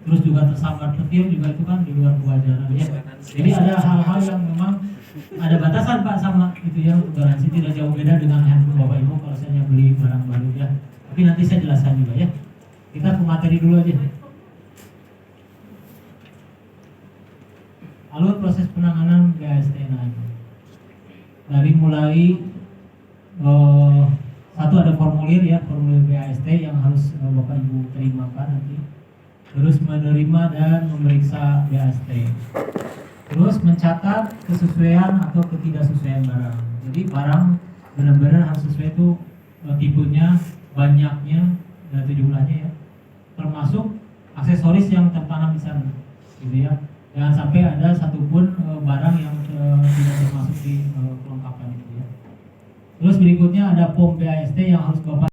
Terus juga tersambar petir juga itu kan di luar kewajaran ya. Jadi ada hal-hal yang memang ada batasan Pak sama itu ya untuk garansi, tidak jauh beda dengan handphone Bapak Ibu kalau saya beli barang baru ya. Tapi nanti saya jelaskan juga ya. Kita ke materi dulu aja. Alur proses penanganan BAST naik. Dari mulai satu ada formulir ya, formulir BAST yang harus Bapak Ibu terimakan nanti. terus menerima dan memeriksa BAST, terus mencatat kesesuaian atau ketidaksesuaian barang. Jadi barang benar-benar harus sesuai itu tipenya, banyaknya, dan jumlahnya ya, termasuk aksesoris yang tertanam di sana, gitu ya. Jangan sampai ada satupun barang yang tidak termasuk di kelengkapan itu ya. Terus berikutnya ada POM BAST yang harus Bapak